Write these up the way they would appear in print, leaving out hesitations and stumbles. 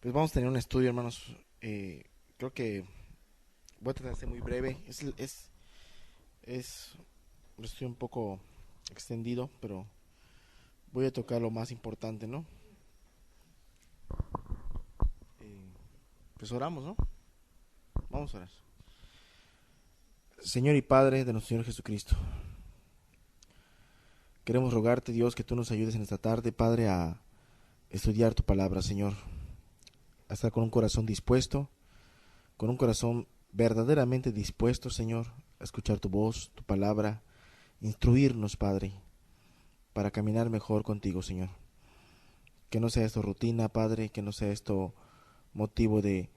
Pues vamos a tener un estudio, hermanos. Creo que voy a tratar de ser muy breve. Es un estudio un poco extendido, pero voy a tocar lo más importante, ¿no? Eh, pues oramos, ¿no? Vamos a orar. Señor y Padre de nuestro Señor Jesucristo, queremos rogarte, Dios, que tú nos ayudes en esta tarde, Padre, a estudiar tu palabra, Señor. A estar con un corazón dispuesto, con un corazón verdaderamente dispuesto, Señor, a escuchar tu voz, tu palabra, instruirnos, Padre, para caminar mejor contigo, Señor. Que no sea esto rutina, Padre, que no sea esto motivo de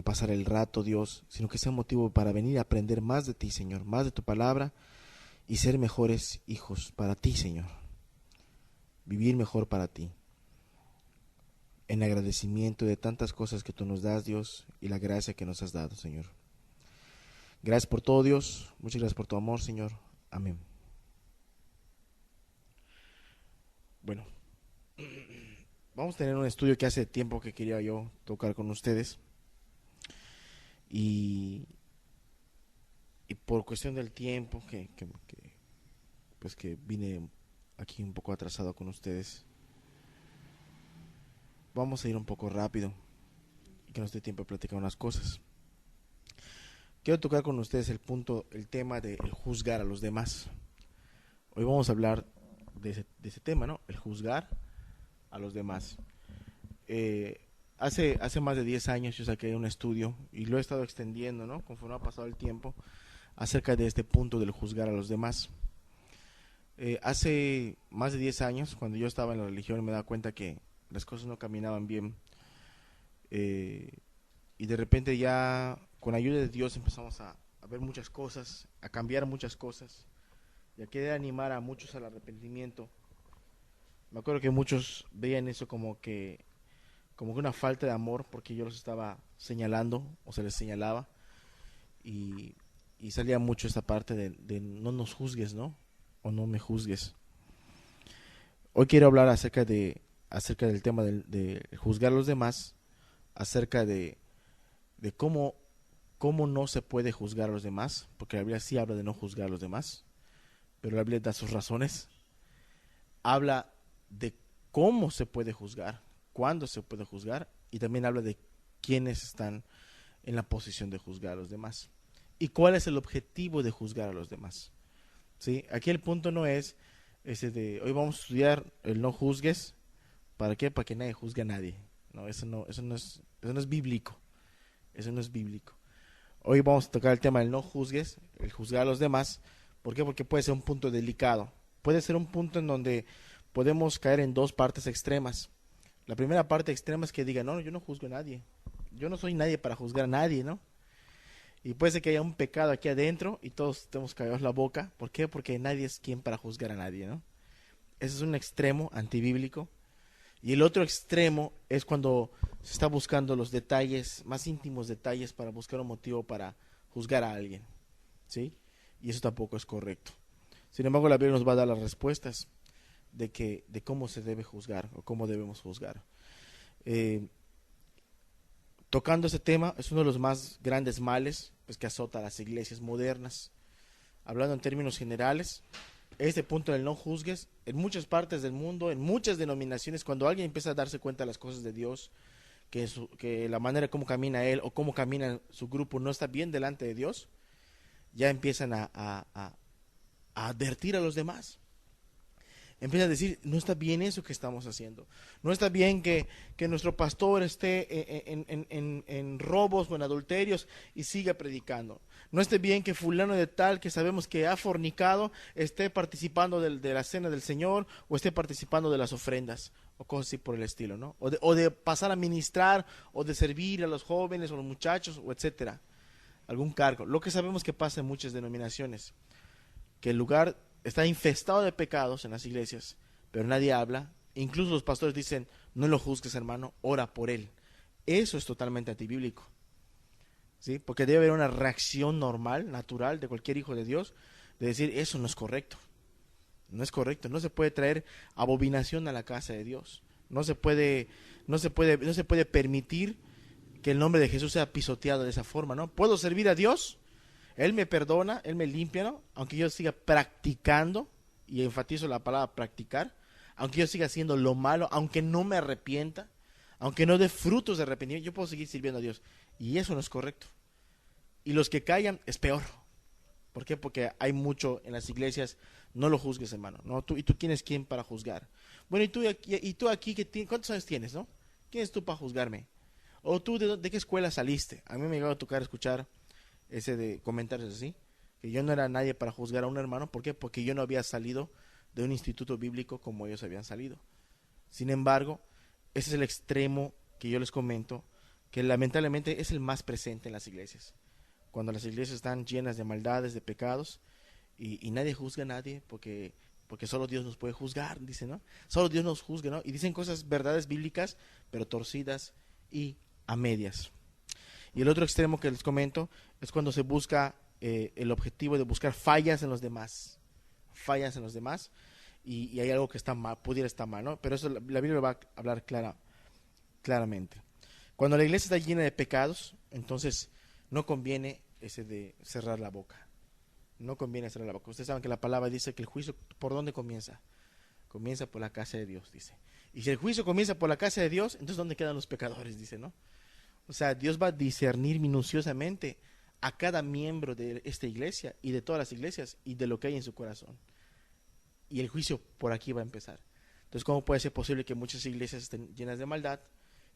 pasar el rato, Dios, sino que sea motivo para venir a aprender más de ti, Señor, más de tu palabra y ser mejores hijos para ti, Señor. Vivir mejor para ti, en agradecimiento de tantas cosas que tú nos das, Dios, y la gracia que nos has dado, Señor. Gracias por todo, Dios. Muchas gracias por tu amor, Señor. Amén. Bueno, vamos a tener un estudio que hace tiempo que quería yo tocar con ustedes. Y, y por cuestión del tiempo, pues que vine aquí un poco atrasado con ustedes, vamos a ir un poco rápido y que nos dé tiempo de platicar unas cosas. Quiero tocar con ustedes el tema de el juzgar a los demás. Hoy vamos a hablar de ese tema, ¿no? El juzgar a los demás. Eh, hace más de 10 años yo saqué un estudio y lo he estado extendiendo, ¿no? Conforme ha pasado el tiempo, acerca de este punto del juzgar a los demás. Hace más de 10 años, cuando yo estaba en la religión, me daba cuenta que las cosas no caminaban bien. eh, y de repente ya, con ayuda de Dios, empezamos a ver muchas cosas, a cambiar muchas cosas, y a querer animar a muchos al arrepentimiento. Me acuerdo que muchos veían eso como que una falta de amor, porque yo los estaba señalando, o se les señalaba, y, y salía mucho esta parte de no nos juzgues, ¿no? O no me juzgues. Hoy quiero hablar acerca del tema de juzgar a los demás, acerca de cómo no se puede juzgar a los demás, porque la Biblia sí habla de no juzgar a los demás, pero la Biblia da sus razones. Habla de cómo se puede juzgar, cuándo se puede juzgar, y también habla de quiénes están en la posición de juzgar a los demás. ¿Y cuál es el objetivo de juzgar a los demás? ¿Sí? Aquí el punto no es ese de hoy vamos a estudiar el no juzgues. ¿Para qué? Para que nadie juzgue a nadie. No, eso no es bíblico. Eso no es bíblico. Hoy vamos a tocar el tema del no juzgues, el juzgar a los demás. ¿Por qué? Porque puede ser un punto delicado. Puede ser un punto en donde podemos caer en dos partes extremas. La primera parte extrema es que diga, no, yo no juzgo a nadie. Yo no soy nadie para juzgar a nadie, ¿no? Y puede ser que haya un pecado aquí adentro y todos estemos callados la boca. ¿Por qué? Porque nadie es quien para juzgar a nadie, ¿no? Ese es un extremo antibíblico. Y el otro extremo es cuando se está buscando los detalles, más íntimos detalles para buscar un motivo para juzgar a alguien, ¿sí? Y eso tampoco es correcto. Sin embargo, la Biblia nos va a dar las respuestas de cómo se debe juzgar o cómo debemos juzgar. Eh, Tocando ese tema, es uno de los más grandes males pues, que azota a las iglesias modernas. Hablando en términos generales, este punto del no juzgues, en muchas partes del mundo, en muchas denominaciones, cuando alguien empieza a darse cuenta de las cosas de Dios, que la manera como camina él o cómo camina su grupo no está bien delante de Dios, ya empiezan a advertir a los demás. Empieza a decir, no está bien eso que estamos haciendo. No está bien que nuestro pastor esté en robos o en adulterios y siga predicando. No está bien que fulano de tal, que sabemos que ha fornicado, esté participando de la cena del Señor o esté participando de las ofrendas o cosas así por el estilo, ¿no? O de pasar a ministrar o de servir a los jóvenes o los muchachos o etcétera. Algún cargo. Lo que sabemos que pasa en muchas denominaciones, que el lugar está infestado de pecados en las iglesias, pero nadie habla. Incluso los pastores dicen, no lo juzgues, hermano, ora por él. Eso es totalmente antibíblico, ¿sí? Porque debe haber una reacción normal, natural de cualquier hijo de Dios, de decir, eso no es correcto. No es correcto, no se puede traer abominación a la casa de Dios. No se puede permitir que el nombre de Jesús sea pisoteado de esa forma, ¿no? Puedo servir a Dios, Él me perdona, Él me limpia, ¿no? Aunque yo siga practicando, y enfatizo la palabra practicar, aunque yo siga haciendo lo malo, aunque no me arrepienta, aunque no dé frutos de arrepentimiento, yo puedo seguir sirviendo a Dios. Y eso no es correcto. Y los que callan es peor. ¿Por qué? Porque hay mucho en las iglesias. No lo juzgues, hermano, ¿no? ¿Y tú quién es quién para juzgar? Bueno, y tú aquí, ¿cuántos años tienes, no? ¿Quién es tú para juzgarme? ¿O tú de qué escuela saliste? A mí me llegó a tocar escuchar ese de comentarios así, que yo no era nadie para juzgar a un hermano. ¿Por qué? Porque yo no había salido de un instituto bíblico como ellos habían salido. Sin embargo, ese es el extremo que yo les comento, que lamentablemente es el más presente en las iglesias. Cuando las iglesias están llenas de maldades, de pecados, y nadie juzga a nadie, porque solo Dios nos puede juzgar, dice, ¿no? Solo Dios nos juzga, ¿no? Y dicen cosas, verdades bíblicas, pero torcidas y a medias. Y el otro extremo que les comento es cuando se busca el objetivo de buscar fallas en los demás. Fallas en los demás, y hay algo que está mal, pudiera estar mal, ¿no? Pero eso la Biblia lo va a hablar claramente. Cuando la iglesia está llena de pecados, entonces no conviene ese de cerrar la boca. No conviene cerrar la boca. Ustedes saben que la palabra dice que el juicio, ¿por dónde comienza? Comienza por la casa de Dios, dice. Y si el juicio comienza por la casa de Dios, entonces ¿dónde quedan los pecadores? Dice, ¿no? O sea, Dios va a discernir minuciosamente a cada miembro de esta iglesia y de todas las iglesias y de lo que hay en su corazón. Y el juicio por aquí va a empezar. Entonces, ¿cómo puede ser posible que muchas iglesias estén llenas de maldad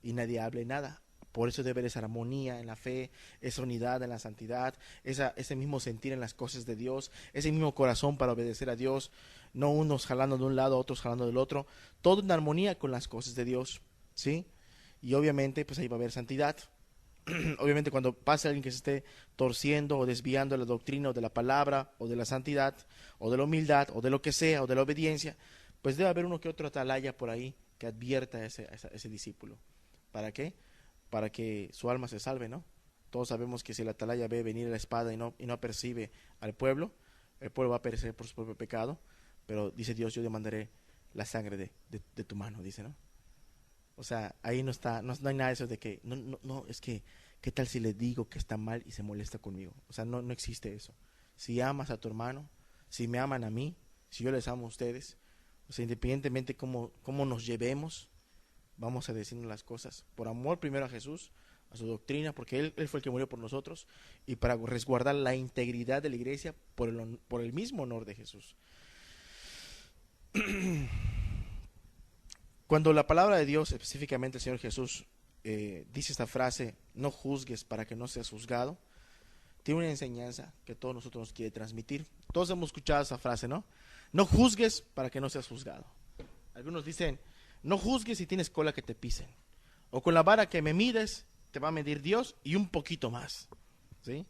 y nadie hable nada? Por eso debe haber esa armonía en la fe, esa unidad en la santidad, ese mismo sentir en las cosas de Dios, ese mismo corazón para obedecer a Dios, no unos jalando de un lado, otros jalando del otro, todo en armonía con las cosas de Dios, ¿sí? Y obviamente, pues ahí va a haber santidad. Obviamente, cuando pase alguien que se esté torciendo o desviando de la doctrina o de la palabra o de la santidad o de la humildad o de lo que sea o de la obediencia, pues debe haber uno que otro atalaya por ahí que advierta a ese discípulo. ¿Para qué? Para que su alma se salve, ¿no? Todos sabemos que si el atalaya ve venir la espada y no apercibe al pueblo, el pueblo va a perecer por su propio pecado. Pero dice Dios, yo demandaré la sangre de tu mano, dice, ¿no? O sea, ahí no hay nada de eso de que, no, es que, ¿qué tal si le digo que está mal y se molesta conmigo? O sea, no existe eso. Si amas a tu hermano, si me aman a mí, si yo les amo a ustedes, o sea, independientemente cómo nos llevemos, vamos a decirnos las cosas. Por amor primero a Jesús, a su doctrina, porque Él fue el que murió por nosotros, y para resguardar la integridad de la iglesia por el mismo honor de Jesús. Cuando la palabra de Dios, específicamente el Señor Jesús, dice esta frase, no juzgues para que no seas juzgado, tiene una enseñanza que todos nosotros nos quiere transmitir. Todos hemos escuchado esa frase, ¿no? No juzgues para que no seas juzgado. Algunos dicen, no juzgues si tienes cola que te pisen. O con la vara que me mides, te va a medir Dios y un poquito más. ¿Sí?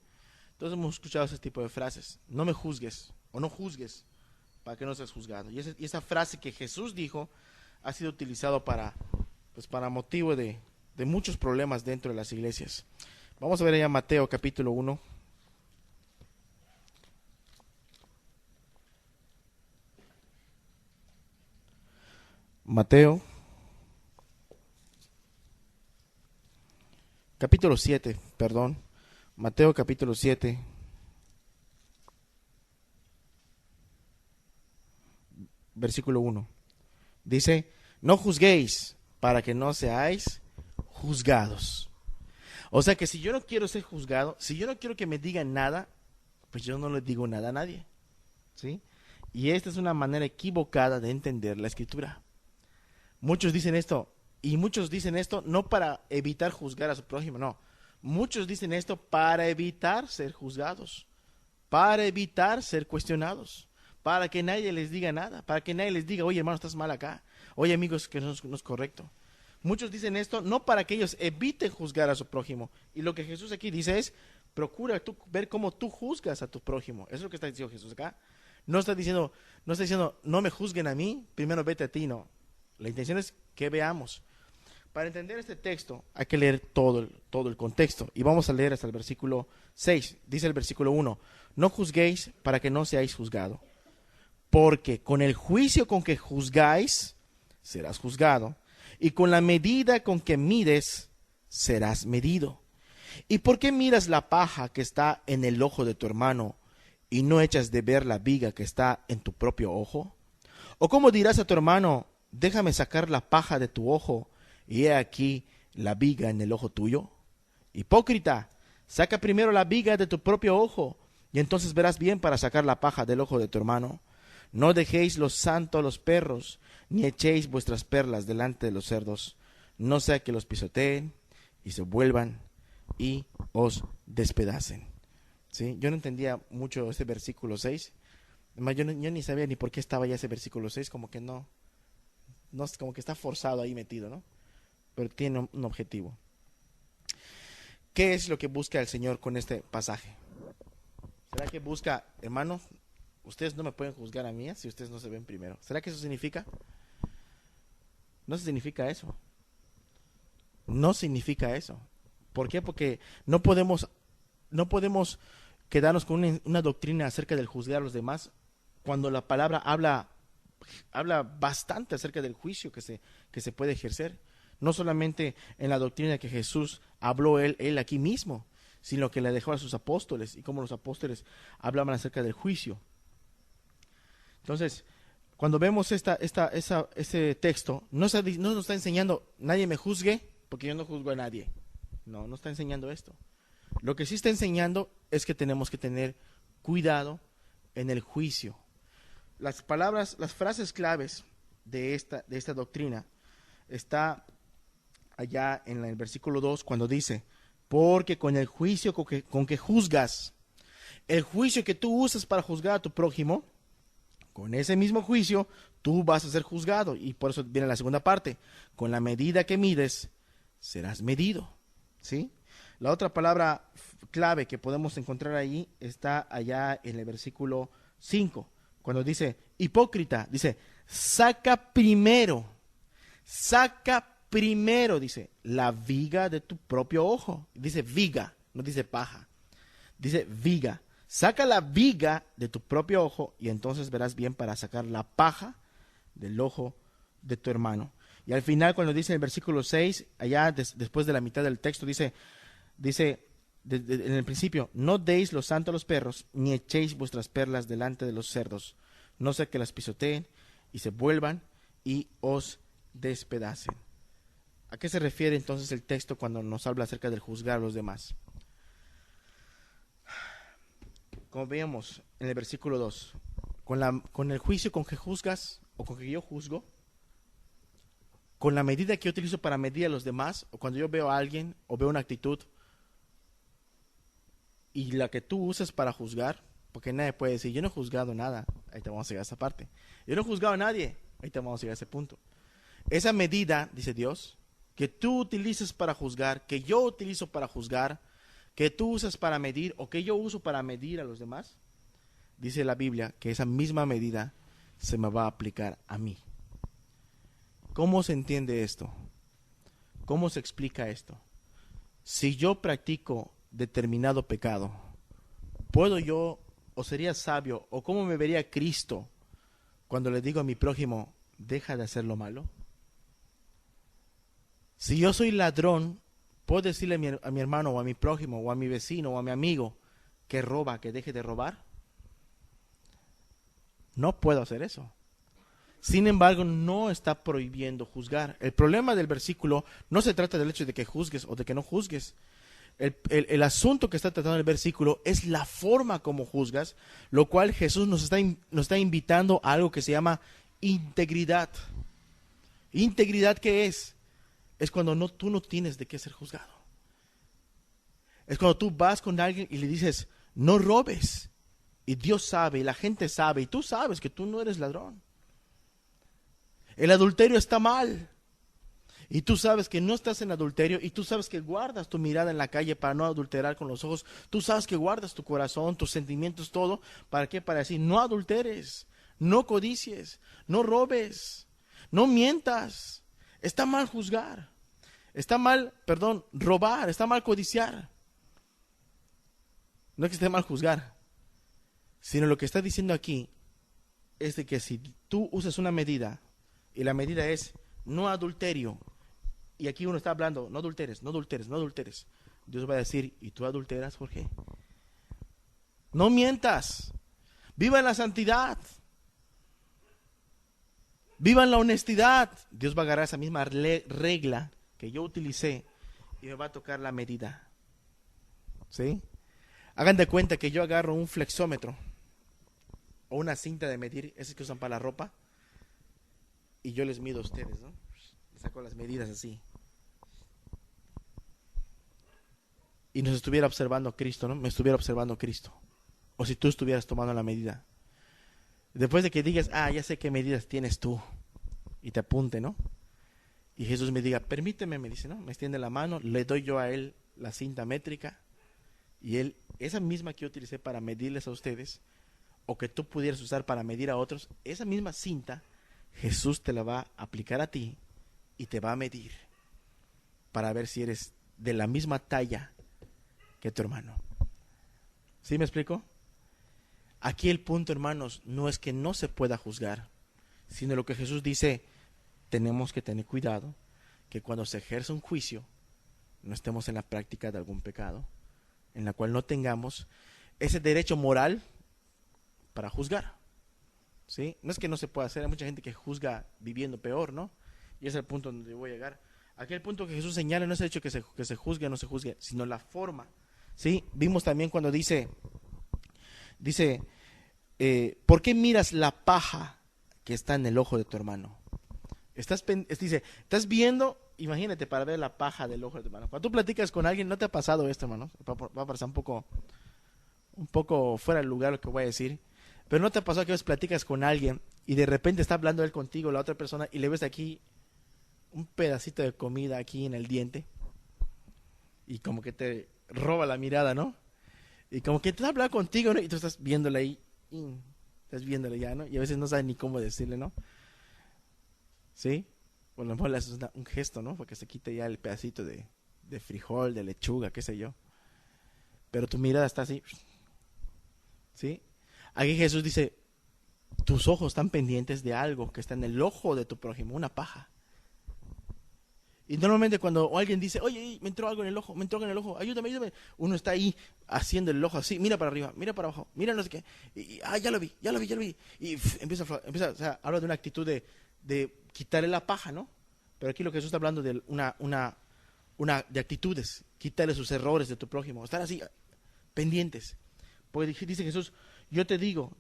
Todos hemos escuchado ese tipo de frases. No me juzgues o no juzgues para que no seas juzgado. Y esa frase que Jesús dijo ha sido utilizado para motivo de muchos problemas dentro de las iglesias. Vamos a ver allá Mateo capítulo 1. Mateo capítulo 7, perdón. Mateo capítulo 7. Versículo 1. Dice, no juzguéis para que no seáis juzgados. O sea que si yo no quiero ser juzgado, si yo no quiero que me digan nada, pues yo no le digo nada a nadie. ¿Sí? Y esta es una manera equivocada de entender la escritura. Muchos dicen esto, y muchos dicen esto no para evitar juzgar a su prójimo, no. Muchos dicen esto para evitar ser juzgados, para evitar ser cuestionados, para que nadie les diga nada, para que nadie les diga, oye hermano, estás mal acá, oye amigos, que no es correcto. Muchos dicen esto no para que ellos eviten juzgar a su prójimo. Y lo que Jesús aquí dice es, procura tú ver cómo tú juzgas a tu prójimo. Eso es lo que está diciendo Jesús acá. No está diciendo, no me juzguen a mí, primero vete a ti, no. La intención es que veamos. Para entender este texto hay que leer todo el contexto. Y vamos a leer hasta el versículo 6. Dice el versículo 1, no juzguéis para que no seáis juzgados. Porque con el juicio con que juzgáis, serás juzgado. y con la medida con que mides, serás medido. ¿Y por qué miras la paja que está en el ojo de tu hermano y no echas de ver la viga que está en tu propio ojo? ¿O cómo dirás a tu hermano, déjame sacar la paja de tu ojo, y he aquí la viga en el ojo tuyo? Hipócrita, saca primero la viga de tu propio ojo, y entonces verás bien para sacar la paja del ojo de tu hermano. No dejéis lo santo a los perros, ni echéis vuestras perlas delante de los cerdos, no sea que los pisoteen y se vuelvan y os despedacen. ¿Sí? Yo no entendía mucho ese versículo 6. Además, yo ni sabía ni por qué estaba ya ese versículo 6, como que no, como que está forzado ahí metido, ¿no? Pero tiene un objetivo. ¿Qué es lo que busca el Señor con este pasaje? ¿Será que busca, hermanos, ustedes no me pueden juzgar a mí si ustedes no se ven primero? ¿Será que eso significa? No significa eso. No significa eso. ¿Por qué? Porque no podemos quedarnos con una doctrina acerca del juzgar a los demás cuando la palabra habla bastante acerca del juicio que se puede ejercer. No solamente en la doctrina que Jesús habló él aquí mismo, sino que le dejó a sus apóstoles y cómo los apóstoles hablaban acerca del juicio. Entonces, cuando vemos ese texto, no nos está enseñando, nadie me juzgue, porque yo no juzgo a nadie. No está enseñando esto. Lo que sí está enseñando es que tenemos que tener cuidado en el juicio. Las frases claves de esta doctrina está allá en el versículo 2 cuando dice, porque con el juicio con que juzgas, el juicio que tú usas para juzgar a tu prójimo, con ese mismo juicio tú vas a ser juzgado. Y por eso viene la segunda parte, con la medida que mides, serás medido. ¿Sí? La otra palabra clave que podemos encontrar ahí está allá en el versículo 5, cuando dice, hipócrita, dice, saca primero, dice, la viga de tu propio ojo. Dice viga, no dice paja, dice viga. Saca la viga de tu propio ojo y entonces verás bien para sacar la paja del ojo de tu hermano. Y al final, cuando dice el versículo 6, allá después de la mitad del texto, dice en el principio, no deis lo santo a los perros, ni echéis vuestras perlas delante de los cerdos, no sea que las pisoteen y se vuelvan y os despedacen. ¿A qué se refiere entonces el texto cuando nos habla acerca del juzgar a los demás? Como veíamos en el versículo 2, con el juicio con que juzgas o con que yo juzgo, con la medida que yo utilizo para medir a los demás, o cuando yo veo a alguien o veo una actitud, y la que tú usas para juzgar, porque nadie puede decir, yo no he juzgado nada, ahí te vamos a llegar a esa parte. Yo no he juzgado a nadie, ahí te vamos a llegar a ese punto. Esa medida, dice Dios, que tú utilizas para juzgar, que yo utilizo para juzgar, que tú usas para medir o que yo uso para medir a los demás, dice la Biblia que esa misma medida se me va a aplicar a mí. ¿Cómo se entiende esto? ¿Cómo se explica esto? Si yo practico determinado pecado, ¿puedo yo, o sería sabio, o cómo me vería Cristo cuando le digo a mi prójimo, deja de hacer lo malo? Si yo soy ladrón, ¿puedo decirle a mi hermano o a mi prójimo o a mi vecino o a mi amigo que roba, que deje de robar? No puedo hacer eso. Sin embargo, no está prohibiendo juzgar. El problema del versículo no se trata del hecho de que juzgues o de que no juzgues. El asunto que está tratando el versículo es la forma como juzgas, lo cual Jesús nos está invitando a algo que se llama integridad. ¿Integridad qué es? Es cuando tú no tienes de qué ser juzgado. Es cuando tú vas con alguien y le dices, no robes. Y Dios sabe, y la gente sabe, y tú sabes que tú no eres ladrón. El adulterio está mal. Y tú sabes que no estás en adulterio, y tú sabes que guardas tu mirada en la calle para no adulterar con los ojos. Tú sabes que guardas tu corazón, tus sentimientos, todo. ¿Para qué? Para decir, no adulteres, no codicies, no robes, no mientas. Está mal juzgar. Está mal, robar. Está mal codiciar. No es que esté mal juzgar, sino lo que está diciendo aquí es de que si tú usas una medida, y la medida es, no adulterio. Y aquí uno está hablando, no adulteres, no adulteres, no adulteres. Dios va a decir, ¿y tú adulteras por qué? No mientas. Viva en la santidad. Viva en la honestidad. Dios va a agarrar esa misma regla que yo utilicé y me va a tocar la medida. ¿Sí? Hagan de cuenta que yo agarro un flexómetro o una cinta de medir, esas que usan para la ropa, y yo les mido a ustedes, ¿no? Les saco las medidas así. Y nos estuviera observando Cristo, ¿no? Me estuviera observando Cristo. O si tú estuvieras tomando la medida. Después de que digas, ya sé qué medidas tienes tú, y te apunte, ¿no? Y Jesús me diga, permíteme, me dice, ¿no? Me extiende la mano, le doy yo a él la cinta métrica, y él, esa misma que yo utilicé para medirles a ustedes, o que tú pudieras usar para medir a otros, esa misma cinta, Jesús te la va a aplicar a ti, y te va a medir, para ver si eres de la misma talla que tu hermano. ¿Sí me explico? Aquí el punto, hermanos, no es que no se pueda juzgar, sino lo que Jesús dice, tenemos que tener cuidado, que cuando se ejerce un juicio, no estemos en la práctica de algún pecado, en la cual no tengamos ese derecho moral para juzgar. ¿Sí? No es que no se pueda hacer, hay mucha gente que juzga viviendo peor, ¿no? Y ese es el punto donde voy a llegar. Aquí el punto que Jesús señala no es el hecho que se juzgue o no se juzgue, sino la forma. ¿Sí? Vimos también cuando dice, ¿por qué miras la paja que está en el ojo de tu hermano? Estás viendo, imagínate, para ver la paja del ojo de tu hermano. Cuando tú platicas con alguien, ¿no te ha pasado esto, hermano? Va a parecer un poco fuera del lugar lo que voy a decir, pero ¿no te ha pasado que a veces platicas con alguien y de repente está hablando él contigo, la otra persona, y le ves aquí un pedacito de comida aquí en el diente y como que te roba la mirada, ¿no? Y como que te habla contigo, ¿no? Y tú estás viéndole ahí, estás viéndole ya, ¿no? Y a veces no sabes ni cómo decirle, ¿no? ¿Sí? O a lo mejor le haces un gesto, ¿no? Porque se quite ya el pedacito de frijol, de lechuga, qué sé yo. Pero tu mirada está así. ¿Sí? Aquí Jesús dice, tus ojos están pendientes de algo que está en el ojo de tu prójimo, una paja. Y normalmente cuando alguien dice, oye, me entró algo en el ojo, ayúdame, uno está ahí haciendo el ojo así, mira para arriba, mira para abajo, mira no sé qué, ya lo vi, y empieza, o sea, habla de una actitud de quitarle la paja, ¿no? Pero aquí lo que Jesús está hablando de de actitudes, quitarle sus errores de tu prójimo, estar así, pendientes. Porque dice Jesús, yo os digo,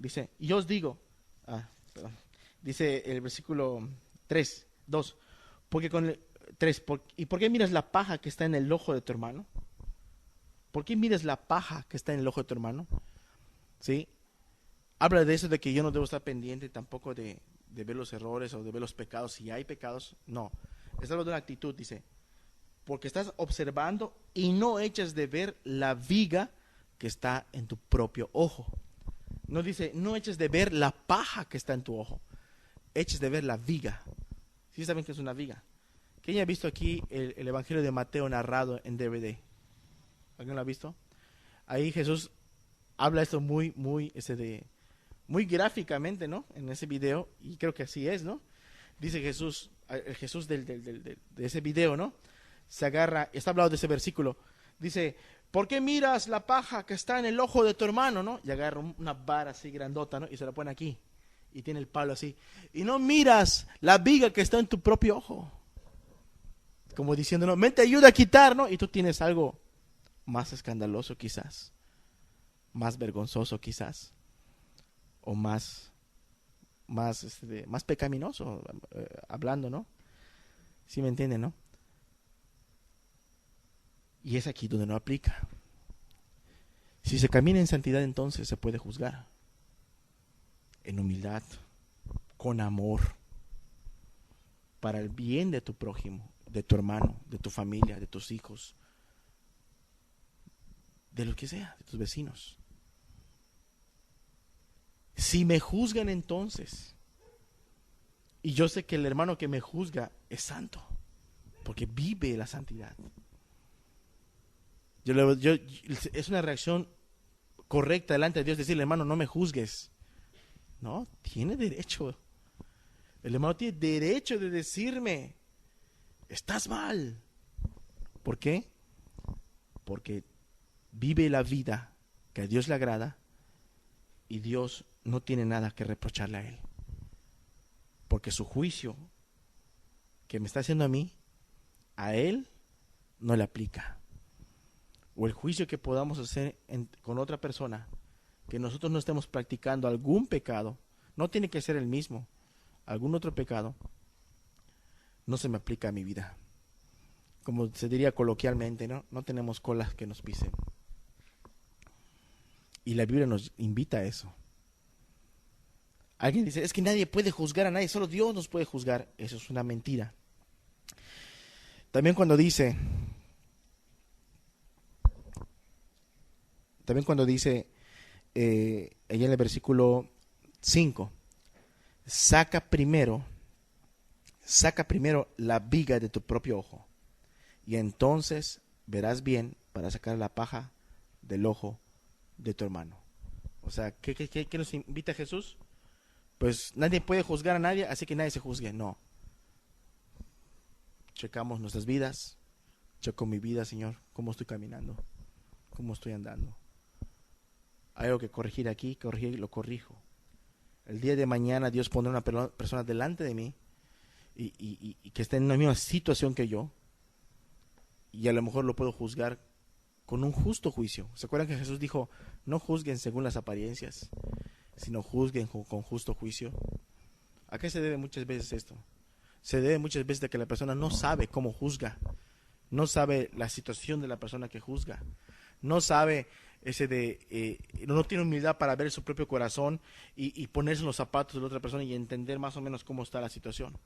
dice el versículo 2, ¿y por qué miras la paja que está en el ojo de tu hermano? ¿Por qué miras la paja que está en el ojo de tu hermano? ¿Sí? Habla de eso, de que yo no debo estar pendiente tampoco de ver los errores o de ver los pecados, si hay pecados. No, es algo de una actitud, dice, porque estás observando y no echas de ver la viga que está en tu propio ojo. No dice, no eches de ver la paja que está en tu ojo, eches de ver la viga. ¿Sí saben qué es una viga? ¿Quién ha visto aquí el Evangelio de Mateo narrado en DVD? ¿Alguien lo ha visto? Ahí Jesús habla esto muy gráficamente, ¿no? En ese video, y creo que así es, ¿no? Dice Jesús, el Jesús de ese video, ¿no? Se agarra, está hablando de ese versículo, dice, ¿por qué miras la paja que está en el ojo de tu hermano, no? Y agarra una vara así grandota, ¿no? Y se la pone aquí, y tiene el palo así, y no miras la viga que está en tu propio ojo. Como diciendo, no, ven, te ayuda a quitar, ¿no? Y tú tienes algo más escandaloso quizás, más vergonzoso quizás, o más pecaminoso, hablando, ¿no? ¿Sí me entienden, no? Y es aquí donde no aplica. Si se camina en santidad, entonces se puede juzgar en humildad, con amor, para el bien de tu prójimo, de tu hermano, de tu familia, de tus hijos, de lo que sea, de tus vecinos. Si me juzgan entonces, y yo sé que el hermano que me juzga es santo, porque vive la santidad, es una reacción correcta delante de Dios decirle, hermano, no me juzgues. No, tiene derecho. El hermano tiene derecho de decirme, estás mal. ¿Por qué? Porque vive la vida que a Dios le agrada y Dios no tiene nada que reprocharle a él. Porque su juicio que me está haciendo a mí, a él no le aplica. O el juicio que podamos hacer con otra persona, que nosotros no estemos practicando algún pecado, no tiene que ser el mismo, algún otro pecado, no se me aplica a mi vida. Como se diría coloquialmente, no tenemos colas que nos pisen. Y la Biblia nos invita a eso. Alguien dice, es que nadie puede juzgar a nadie, solo Dios nos puede juzgar. Eso es una mentira. También cuando dice allá en el versículo 5, saca primero la viga de tu propio ojo, y entonces verás bien para sacar la paja del ojo de tu hermano. O sea, ¿qué nos invita Jesús? Pues nadie puede juzgar a nadie, así que nadie se juzgue. No. Checamos nuestras vidas. Checo mi vida, Señor. ¿Cómo estoy caminando? ¿Cómo estoy andando? Hay algo que corregir aquí, lo corrijo. El día de mañana Dios pondrá una persona delante de mí y que esté en la misma situación que yo, y a lo mejor lo puedo juzgar con un justo juicio. ¿Se acuerdan que Jesús dijo, no juzguen según las apariencias, sino juzguen con justo juicio? ¿A qué se debe muchas veces esto? Se debe muchas veces de que la persona no sabe cómo juzga, no sabe la situación de la persona que juzga, no sabe no tiene humildad para ver su propio corazón y ponerse en los zapatos de la otra persona y entender más o menos cómo está la situación.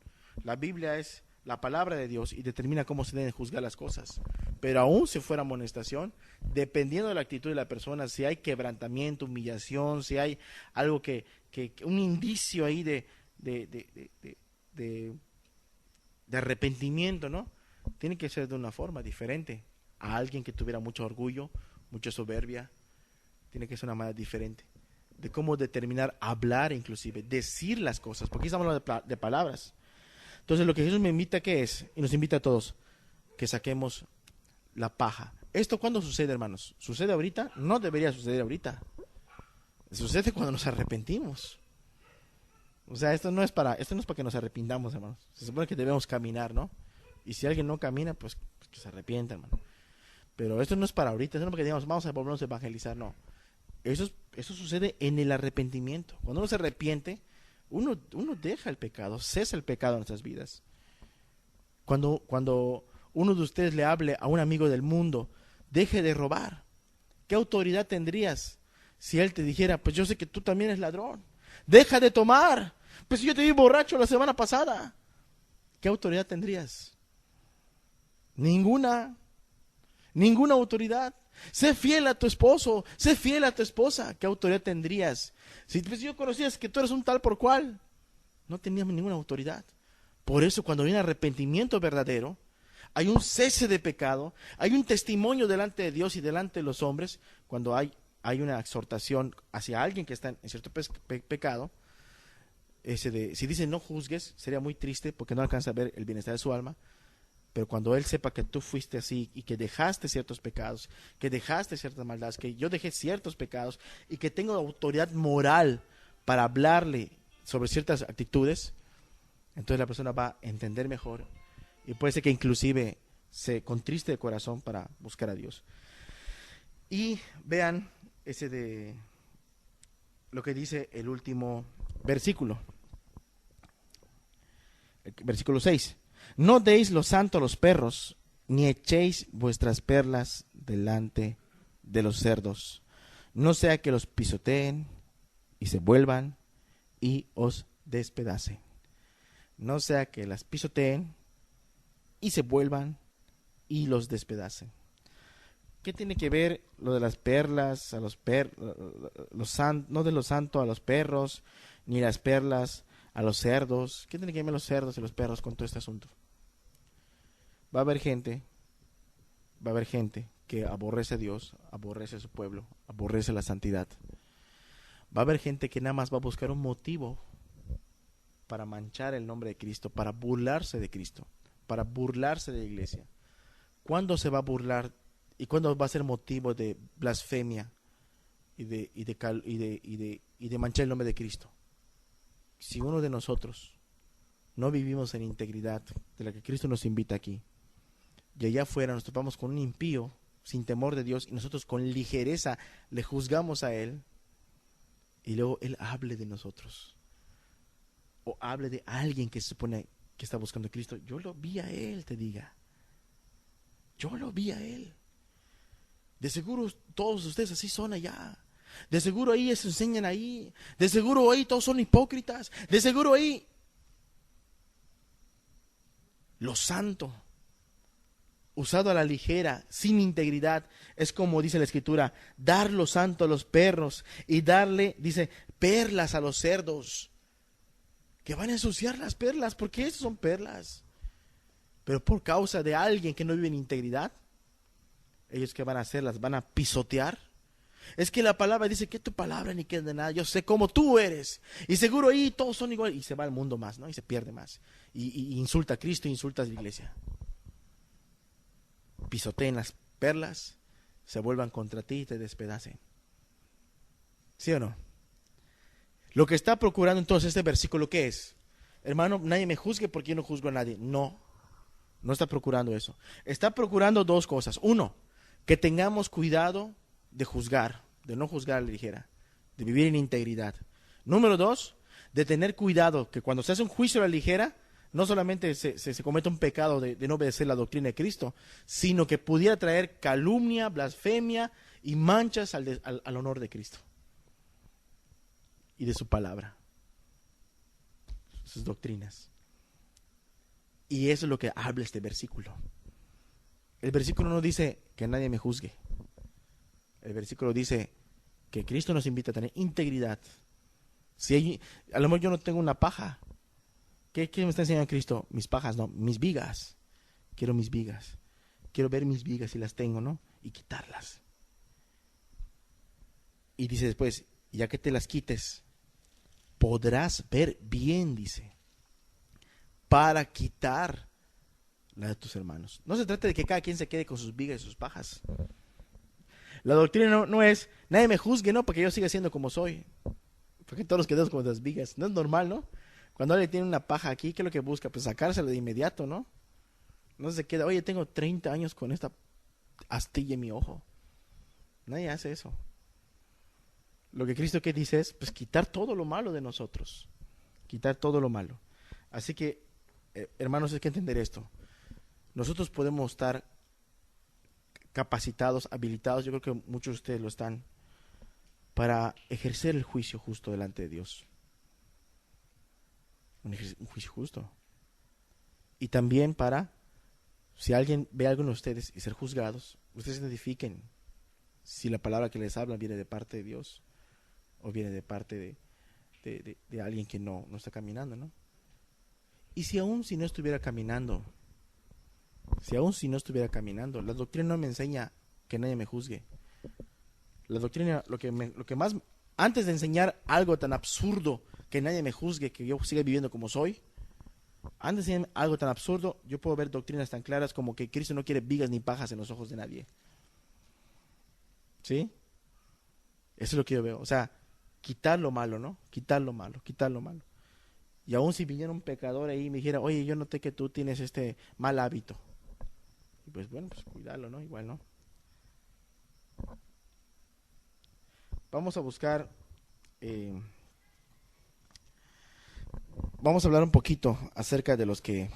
La Biblia es la palabra de Dios y determina cómo se deben juzgar las cosas. Pero aún si fuera amonestación, dependiendo de la actitud de la persona, si hay quebrantamiento, humillación, si hay algo un indicio ahí de arrepentimiento, ¿no? Tiene que ser de una forma diferente. A alguien que tuviera mucho orgullo, mucha soberbia, tiene que ser una manera diferente. De cómo determinar, hablar inclusive, decir las cosas, porque aquí estamos hablando de palabras. Entonces lo que Jesús me invita, ¿qué es? Y nos invita a todos, que saquemos la paja. ¿Esto cuándo sucede, hermanos? ¿Sucede ahorita? No debería suceder ahorita. Sucede cuando nos arrepentimos. O sea, esto no es para que nos arrepintamos, hermanos. Se supone que debemos caminar, ¿no? Y si alguien no camina, pues que se arrepienta, hermano. Pero esto no es para ahorita, esto no es porque digamos, vamos a volvernos a evangelizar, no. Eso sucede en el arrepentimiento. Cuando uno se arrepiente, uno deja el pecado, cesa el pecado en nuestras vidas. Cuando uno de ustedes le hable a un amigo del mundo, deje de robar. ¿Qué autoridad tendrías si él te dijera, pues yo sé que tú también eres ladrón? Deja de tomar. Pues yo te vi borracho la semana pasada. ¿Qué autoridad tendrías? Ninguna autoridad. Sé fiel a tu esposo, sé fiel a tu esposa. ¿Qué autoridad tendrías? Si pues, yo conocías que tú eres un tal por cual, no teníamos ninguna autoridad. Por eso cuando hay un arrepentimiento verdadero, hay un cese de pecado, hay un testimonio delante de Dios y delante de los hombres, cuando hay una exhortación hacia alguien que está en cierto pecado. Si dice no juzgues, sería muy triste porque no alcanza a ver el bienestar de su alma. Pero cuando él sepa que tú fuiste así y que dejaste ciertos pecados, que dejaste ciertas maldades, que yo dejé ciertos pecados y que tengo autoridad moral para hablarle sobre ciertas actitudes, entonces la persona va a entender mejor y puede ser que inclusive se contriste de corazón para buscar a Dios. Y vean lo que dice el último versículo, el versículo 6. No deis lo santo a los perros, ni echéis vuestras perlas delante de los cerdos, no sea que los pisoteen y se vuelvan y os despedacen. No sea que las pisoteen y se vuelvan y los despedacen. ¿Qué tiene que ver lo de las perlas a no de lo santo a los perros, ni las perlas a los cerdos? ¿Qué tiene que ver los cerdos y los perros con todo este asunto? Va a haber gente que aborrece a Dios, aborrece a su pueblo, aborrece la santidad. Va a haber gente que nada más va a buscar un motivo para manchar el nombre de Cristo, para burlarse de Cristo, para burlarse de la iglesia. ¿Cuándo se va a burlar y cuándo va a ser motivo de blasfemia y de manchar el nombre de Cristo? Si uno de nosotros no vivimos en integridad de la que Cristo nos invita aquí, y allá afuera nos topamos con un impío sin temor de Dios y nosotros con ligereza le juzgamos a él, y luego él hable de nosotros o hable de alguien que se supone que está buscando a Cristo, yo lo vi a él, te diga, yo lo vi a él. De seguro todos ustedes así son allá. De seguro ahí se enseñan ahí. De seguro ahí todos son hipócritas. De seguro ahí lo santo, usado a la ligera, sin integridad, es como dice la Escritura, dar lo santo a los perros y darle, dice, perlas a los cerdos, que van a ensuciar las perlas, porque esas son perlas. Pero por causa de alguien que no vive en integridad, ellos que van a hacer, las van a pisotear. Es que la palabra dice que tu palabra ni queda de nada, yo sé cómo tú eres, y seguro ahí todos son igual, y se va al mundo más, ¿no? Y se pierde más, y insulta a Cristo, insulta a la iglesia. Pisoteen las perlas, se vuelvan contra ti y te despedacen. ¿Sí o no? Lo que está procurando entonces este versículo, ¿qué es? Hermano, nadie me juzgue porque yo no juzgo a nadie. No, no está procurando eso. Está procurando dos cosas. Uno, que tengamos cuidado de juzgar, de no juzgar a la ligera, de vivir en integridad. Número dos, de tener cuidado que cuando se hace un juicio a la ligera, no solamente se comete un pecado de no obedecer la doctrina de Cristo, sino que pudiera traer calumnia, blasfemia y manchas al honor de Cristo y de su palabra, sus doctrinas. Y eso es lo que habla este versículo. El versículo no dice que nadie me juzgue. El versículo dice que Cristo nos invita a tener integridad. A lo mejor yo no tengo una paja. ¿Qué me está enseñando Cristo? Mis pajas, no, mis vigas. Quiero mis vigas. Quiero ver mis vigas si las tengo, ¿no? Y quitarlas. Y dice después, ya que te las quites, podrás ver bien, dice, para quitar la de tus hermanos. No se trata de que cada quien se quede con sus vigas y sus pajas. La doctrina no es, nadie me juzgue, ¿no? Porque yo siga siendo como soy. Porque todos nos quedamos con las vigas. No es normal, ¿no? Cuando alguien tiene una paja aquí, ¿qué es lo que busca? Pues sacársela de inmediato, ¿no? No se queda, oye, tengo 30 años con esta astilla en mi ojo. Nadie hace eso. Lo que Cristo que dice es, pues quitar todo lo malo de nosotros. Quitar todo lo malo. Así que, hermanos, hay que entender esto. Nosotros podemos estar capacitados, habilitados, yo creo que muchos de ustedes lo están, para ejercer el juicio justo delante de Dios. Un juicio justo. Y también para, si alguien ve a alguno de ustedes y ser juzgados, ustedes identifiquen si la palabra que les habla viene de parte de Dios o viene de parte de alguien que no está caminando, ¿no? Y si aún si no estuviera caminando, la doctrina no me enseña que nadie me juzgue. La doctrina, lo que más, antes de enseñar algo tan absurdo, que nadie me juzgue, que yo siga viviendo como soy, antes de enseñar algo tan absurdo, yo puedo ver doctrinas tan claras como que Cristo no quiere vigas ni pajas en los ojos de nadie. ¿Sí? Eso es lo que yo veo. O sea, quitar lo malo, ¿no? Quitar lo malo. Y aún si viniera un pecador ahí y me dijera, oye, yo noté que tú tienes este mal hábito. Y pues bueno, pues cuidarlo, ¿no? Igual, ¿no? Vamos a buscar, vamos a hablar un poquito acerca de los que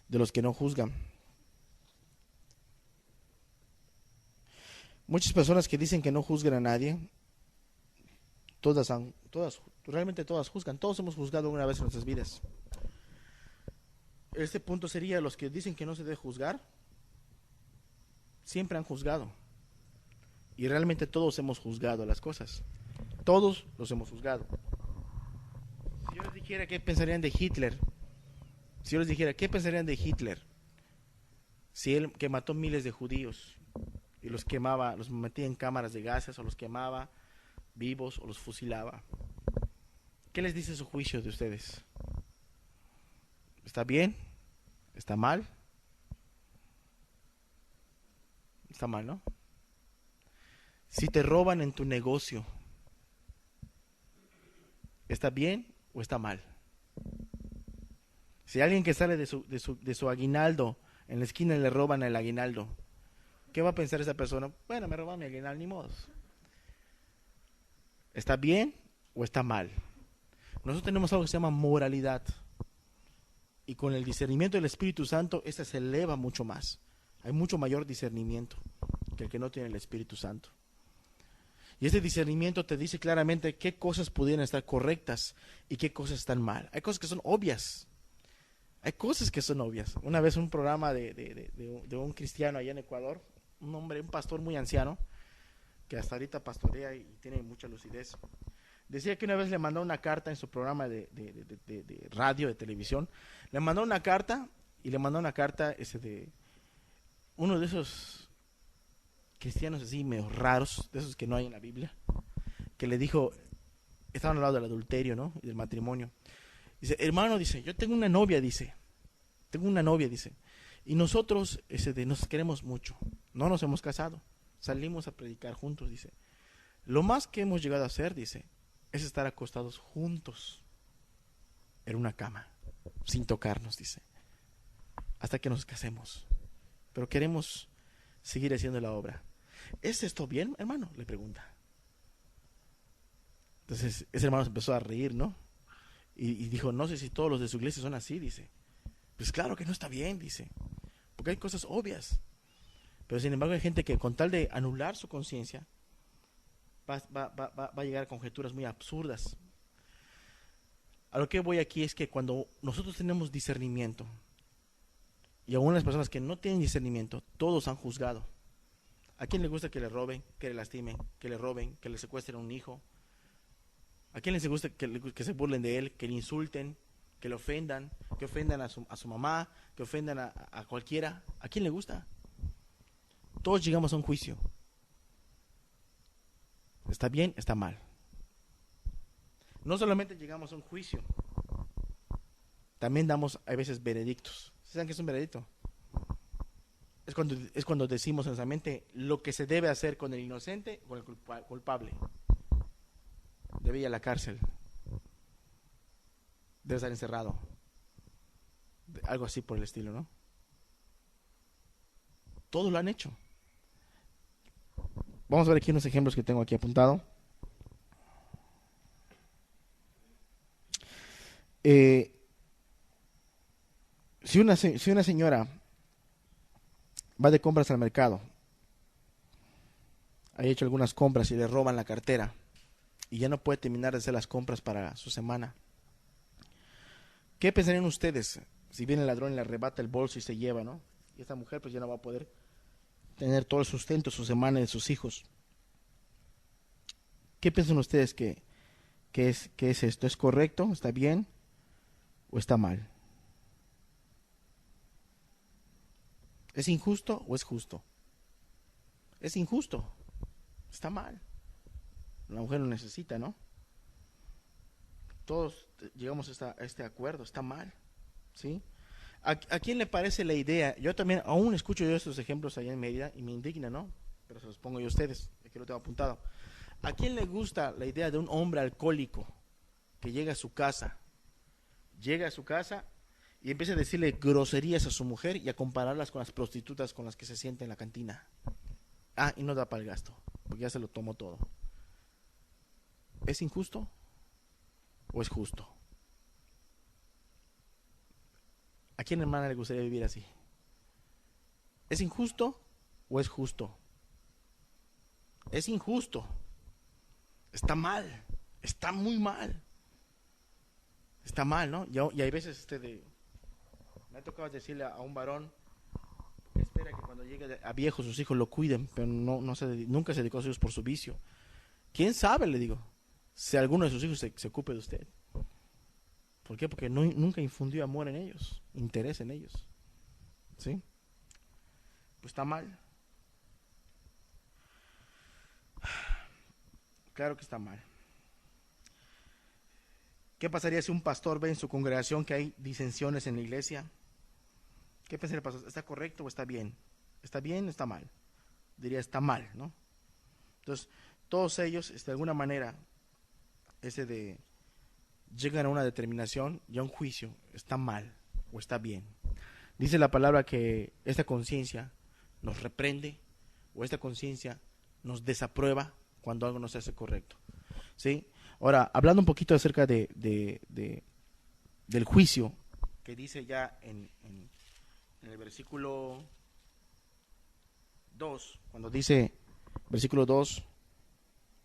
no juzgan. Muchas personas que dicen que no juzgan a nadie, realmente todas juzgan. Todos hemos juzgado una vez en nuestras vidas. Este punto sería, los que dicen que no se debe juzgar, siempre han juzgado. Y realmente todos hemos juzgado las cosas. Todos los hemos juzgado. Si yo les dijera qué pensarían de Hitler, si él que mató miles de judíos y los quemaba, los metía en cámaras de gases o los quemaba vivos o los fusilaba, ¿qué les dice su juicio de ustedes? ¿Está bien? ¿Está mal? Está mal, ¿no? Si te roban en tu negocio, ¿está bien o está mal? Si alguien que sale de su aguinaldo en la esquina le roban el aguinaldo, ¿qué va a pensar esa persona? Bueno, me roban mi aguinaldo, ni modo. ¿Está bien o está mal? Nosotros tenemos algo que se llama moralidad. Y con el discernimiento del Espíritu Santo, esta se eleva mucho más. Hay mucho mayor discernimiento que el que no tiene el Espíritu Santo. Y este discernimiento te dice claramente qué cosas pudieran estar correctas y qué cosas están mal. Hay cosas que son obvias. Hay cosas que son obvias. Una vez un programa de un cristiano allá en Ecuador, un hombre, un pastor muy anciano, que hasta ahorita pastorea y tiene mucha lucidez, decía que una vez le mandó una carta en su programa de radio, de televisión, le mandó una carta y le mandó una carta de uno de esos cristianos así medio raros, de esos que no hay en la Biblia, que le dijo, estaban hablando del adulterio, ¿no? Y del matrimonio. Dice, hermano, dice, yo tengo una novia, dice, y nosotros nos queremos mucho, no nos hemos casado, salimos a predicar juntos, dice. Lo más que hemos llegado a hacer, dice, es estar acostados juntos en una cama, sin tocarnos, dice, hasta que nos casemos. Pero queremos seguir haciendo la obra. ¿Es esto bien, hermano? Le pregunta. Entonces, ese hermano se empezó a reír, ¿no? Y dijo, no sé si todos los de su iglesia son así, dice. Pues claro que no está bien, dice. Porque hay cosas obvias. Pero sin embargo hay gente que con tal de anular su conciencia va a llegar a conjeturas muy absurdas. A lo que voy aquí es que cuando nosotros tenemos discernimiento, y aún las personas que no tienen discernimiento, todos han juzgado. ¿A quién le gusta que le roben, que le lastimen, que le roben, que le secuestren a un hijo? ¿A quién les gusta que se burlen de él, que le insulten, que le ofendan, que ofendan a su mamá, que ofendan a cualquiera? ¿A quién le gusta? Todos llegamos a un juicio. ¿Está bien? ¿Está mal? No solamente llegamos a un juicio, también damos a veces veredictos. ¿Saben qué es un veredicto? Es cuando decimos en nuestra mente lo que se debe hacer con el inocente o con el culpable. Debe ir a la cárcel. Debe estar encerrado. Algo así por el estilo, ¿no? Todos lo han hecho. Vamos a ver aquí unos ejemplos que tengo aquí apuntado. Eh, si una señora va de compras al mercado, ha hecho algunas compras y le roban la cartera y ya no puede terminar de hacer las compras para su semana, ¿qué pensarían ustedes si viene el ladrón y le arrebata el bolso y se lleva, ¿no? Y esta mujer pues ya no va a poder tener todo el sustento de su semana y de sus hijos. ¿Qué piensan ustedes que es esto? ¿Es correcto? ¿Está bien? ¿O está mal? ¿Es injusto o es justo? Es injusto. Está mal. La mujer lo necesita, ¿no? Todos llegamos a este acuerdo. Está mal. ¿Sí? ¿A quién le parece la idea? Yo también aún escucho yo estos ejemplos allá en Mérida y me indigna, ¿no? Pero se los pongo yo a ustedes, aquí lo tengo apuntado. ¿A quién le gusta la idea de un hombre alcohólico que llega a su casa y empieza a decirle groserías a su mujer y a compararlas con las prostitutas con las que se sienta en la cantina? Ah, y no da para el gasto, porque ya se lo tomó todo. ¿Es injusto o es justo? ¿A quién, hermana, le gustaría vivir así? ¿Es injusto o es justo? Es injusto. Está mal. Está muy mal. Está mal, ¿no? Y hay veces me ha tocado decirle a un varón que espera que cuando llegue a viejo sus hijos lo cuiden, pero nunca se dedicó a sus hijos por su vicio. ¿Quién sabe? Le digo, si alguno de sus hijos se ocupe de usted. ¿Por qué? Porque nunca infundió amor en ellos, interés en ellos. ¿Sí? Pues está mal. Claro que está mal. ¿Qué pasaría si un pastor ve en su congregación que hay disensiones en la iglesia? ¿Qué pensaría el pastor? ¿Está correcto o está bien? ¿Está bien o está mal? Diría, está mal, ¿no? Entonces, todos ellos, de alguna manera, llegan a una determinación y a un juicio, está mal o está bien. Dice la palabra que esta conciencia nos reprende o esta conciencia nos desaprueba cuando algo no se hace correcto. ¿Sí? Ahora, hablando un poquito acerca del juicio, que dice ya en el versículo 2, cuando dice, versículo 2,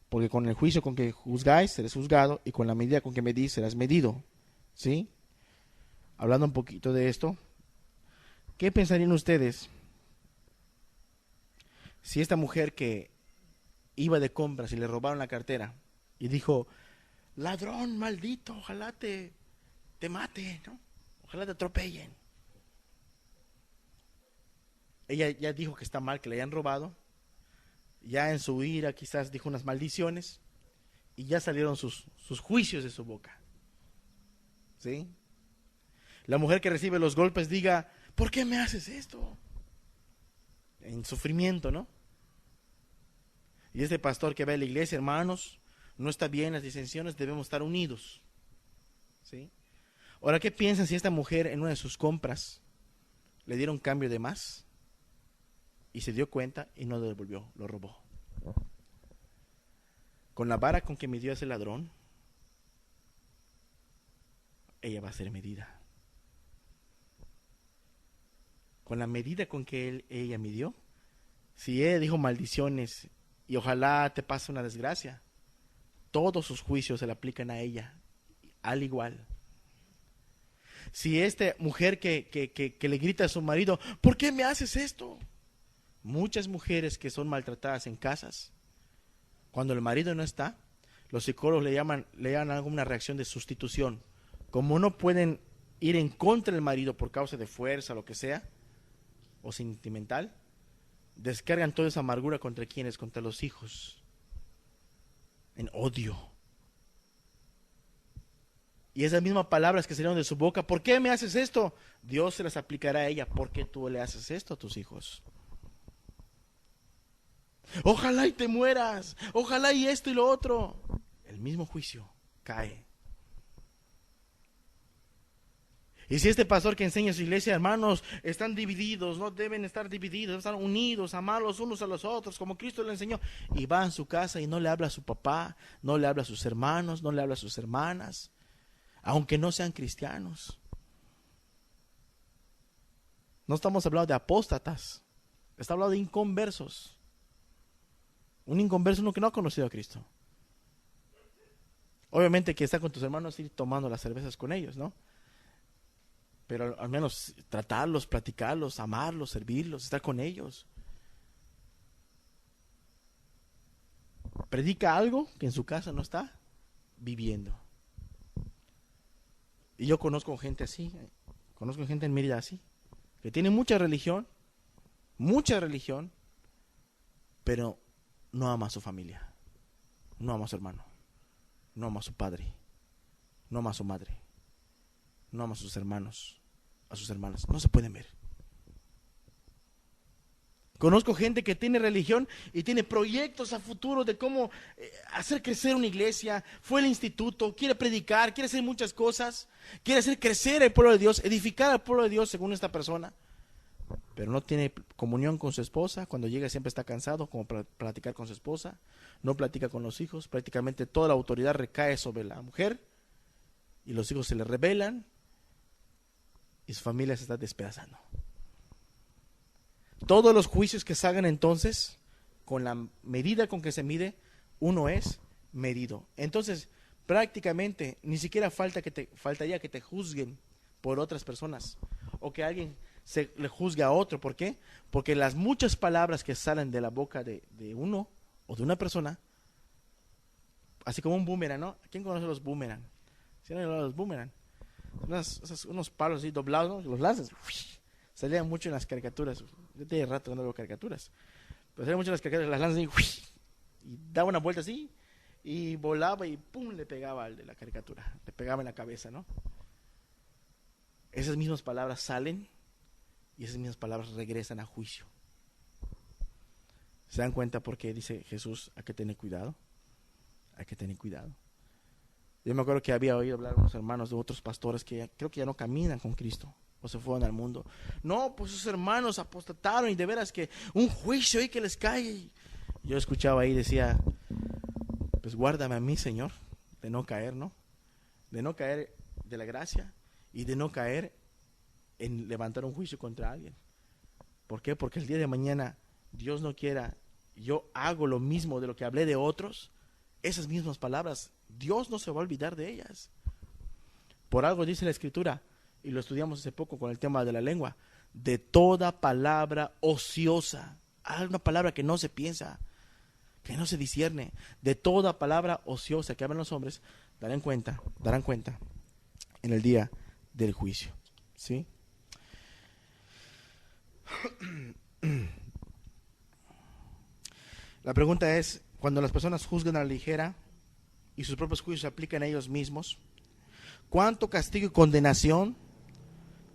porque con el juicio con que juzgáis serás juzgado, y con la medida con que medís serás medido. ¿Sí? Hablando un poquito de esto, ¿qué pensarían ustedes si esta mujer que iba de compras y le robaron la cartera y dijo, ladrón maldito, ojalá te mate, ¿no? Ojalá te atropellen? Ella ya dijo que está mal que le hayan robado, ya en su ira quizás dijo unas maldiciones y ya salieron sus juicios de su boca. ¿Sí? La mujer que recibe los golpes diga, ¿por qué me haces esto? En sufrimiento, ¿no? Y este pastor que ve a la iglesia, hermanos, no está bien las disensiones, debemos estar unidos. ¿Sí? Ahora, ¿qué piensan si esta mujer en una de sus compras le dieron cambio de más y se dio cuenta y no lo devolvió, lo robó? Con la vara con que midió ese ladrón, ella va a ser medida. Con la medida con que ella midió, si ella dijo maldiciones y ojalá te pase una desgracia, todos sus juicios se le aplican a ella, al igual. Si esta mujer que le grita a su marido, ¿por qué me haces esto? Muchas mujeres que son maltratadas en casas, cuando el marido no está, los psicólogos le llaman alguna reacción de sustitución. Como no pueden ir en contra del marido por causa de fuerza, lo que sea, o sentimental, descargan toda esa amargura contra quienes, contra los hijos, en odio. Y esas mismas palabras que salieron de su boca, ¿por qué me haces esto? Dios se las aplicará a ella, ¿por qué tú le haces esto a tus hijos? Ojalá y te mueras, ojalá y esto y lo otro. El mismo juicio cae. Y si este pastor que enseña a su iglesia, hermanos, están divididos, no deben estar divididos, deben estar unidos, amar los unos a los otros, como Cristo le enseñó, y va en su casa y no le habla a su papá, no le habla a sus hermanos, no le habla a sus hermanas, aunque no sean cristianos. No estamos hablando de apóstatas, está hablando de inconversos. Un inconverso, uno que no ha conocido a Cristo. Obviamente que está con tus hermanos, ir tomando las cervezas con ellos, ¿no? Pero al menos tratarlos, platicarlos, amarlos, servirlos, estar con ellos. Predica algo que en su casa no está viviendo. Y yo conozco gente así, conozco gente en Mérida así, que tiene mucha religión, pero no ama a su familia, no ama a su hermano, no ama a su padre, no ama a su madre, no ama a sus hermanos, a sus hermanas, no se pueden ver. Conozco gente que tiene religión y tiene proyectos a futuro de cómo hacer crecer una iglesia, fue al instituto, quiere predicar, quiere hacer muchas cosas, quiere hacer crecer el pueblo de Dios, edificar al pueblo de Dios según esta persona, pero no tiene comunión con su esposa, cuando llega siempre está cansado como para platicar con su esposa, no platica con los hijos, prácticamente toda la autoridad recae sobre la mujer y los hijos se le rebelan y su familia se está despedazando. Todos los juicios que salgan entonces, con la medida con que se mide, uno es medido. Entonces, prácticamente, ni siquiera faltaría que te juzguen por otras personas, o que alguien se le juzgue a otro. ¿Por qué? Porque las muchas palabras que salen de la boca de uno, o de una persona, así como un boomerang, ¿no? ¿Quién conoce los boomerang? ¿Sí han hablado de los boomerang? Unos palos así doblados, ¿no? Los lanzas. Salían mucho en las caricaturas. Yo tenía rato que no veo caricaturas. Pero salían mucho en las caricaturas, las lanzas y da una vuelta así y volaba y pum, le pegaba al de la caricatura, le pegaba en la cabeza, ¿no? Esas mismas palabras salen y esas mismas palabras regresan a juicio. ¿Se dan cuenta por qué dice Jesús, hay que tener cuidado? Hay que tener cuidado. Yo me acuerdo que había oído hablar unos hermanos de otros pastores que creo que ya no caminan con Cristo o se fueron al mundo. No, pues sus hermanos apostataron y de veras que un juicio ahí que les cae. Yo escuchaba ahí y decía, pues guárdame a mí, Señor, de no caer, ¿no? De no caer de la gracia y de no caer en levantar un juicio contra alguien. ¿Por qué? Porque el día de mañana, Dios no quiera, yo hago lo mismo de lo que hablé de otros, esas mismas palabras, Dios no se va a olvidar de ellas. Por algo dice la Escritura, y lo estudiamos hace poco con el tema de la lengua, de toda palabra ociosa, una palabra que no se piensa, que no se discierne, de toda palabra ociosa que hablan los hombres, darán cuenta en el día del juicio. ¿Sí? La pregunta es, cuando las personas juzgan a la ligera y sus propios juicios se aplican a ellos mismos, ¿cuánto castigo y condenación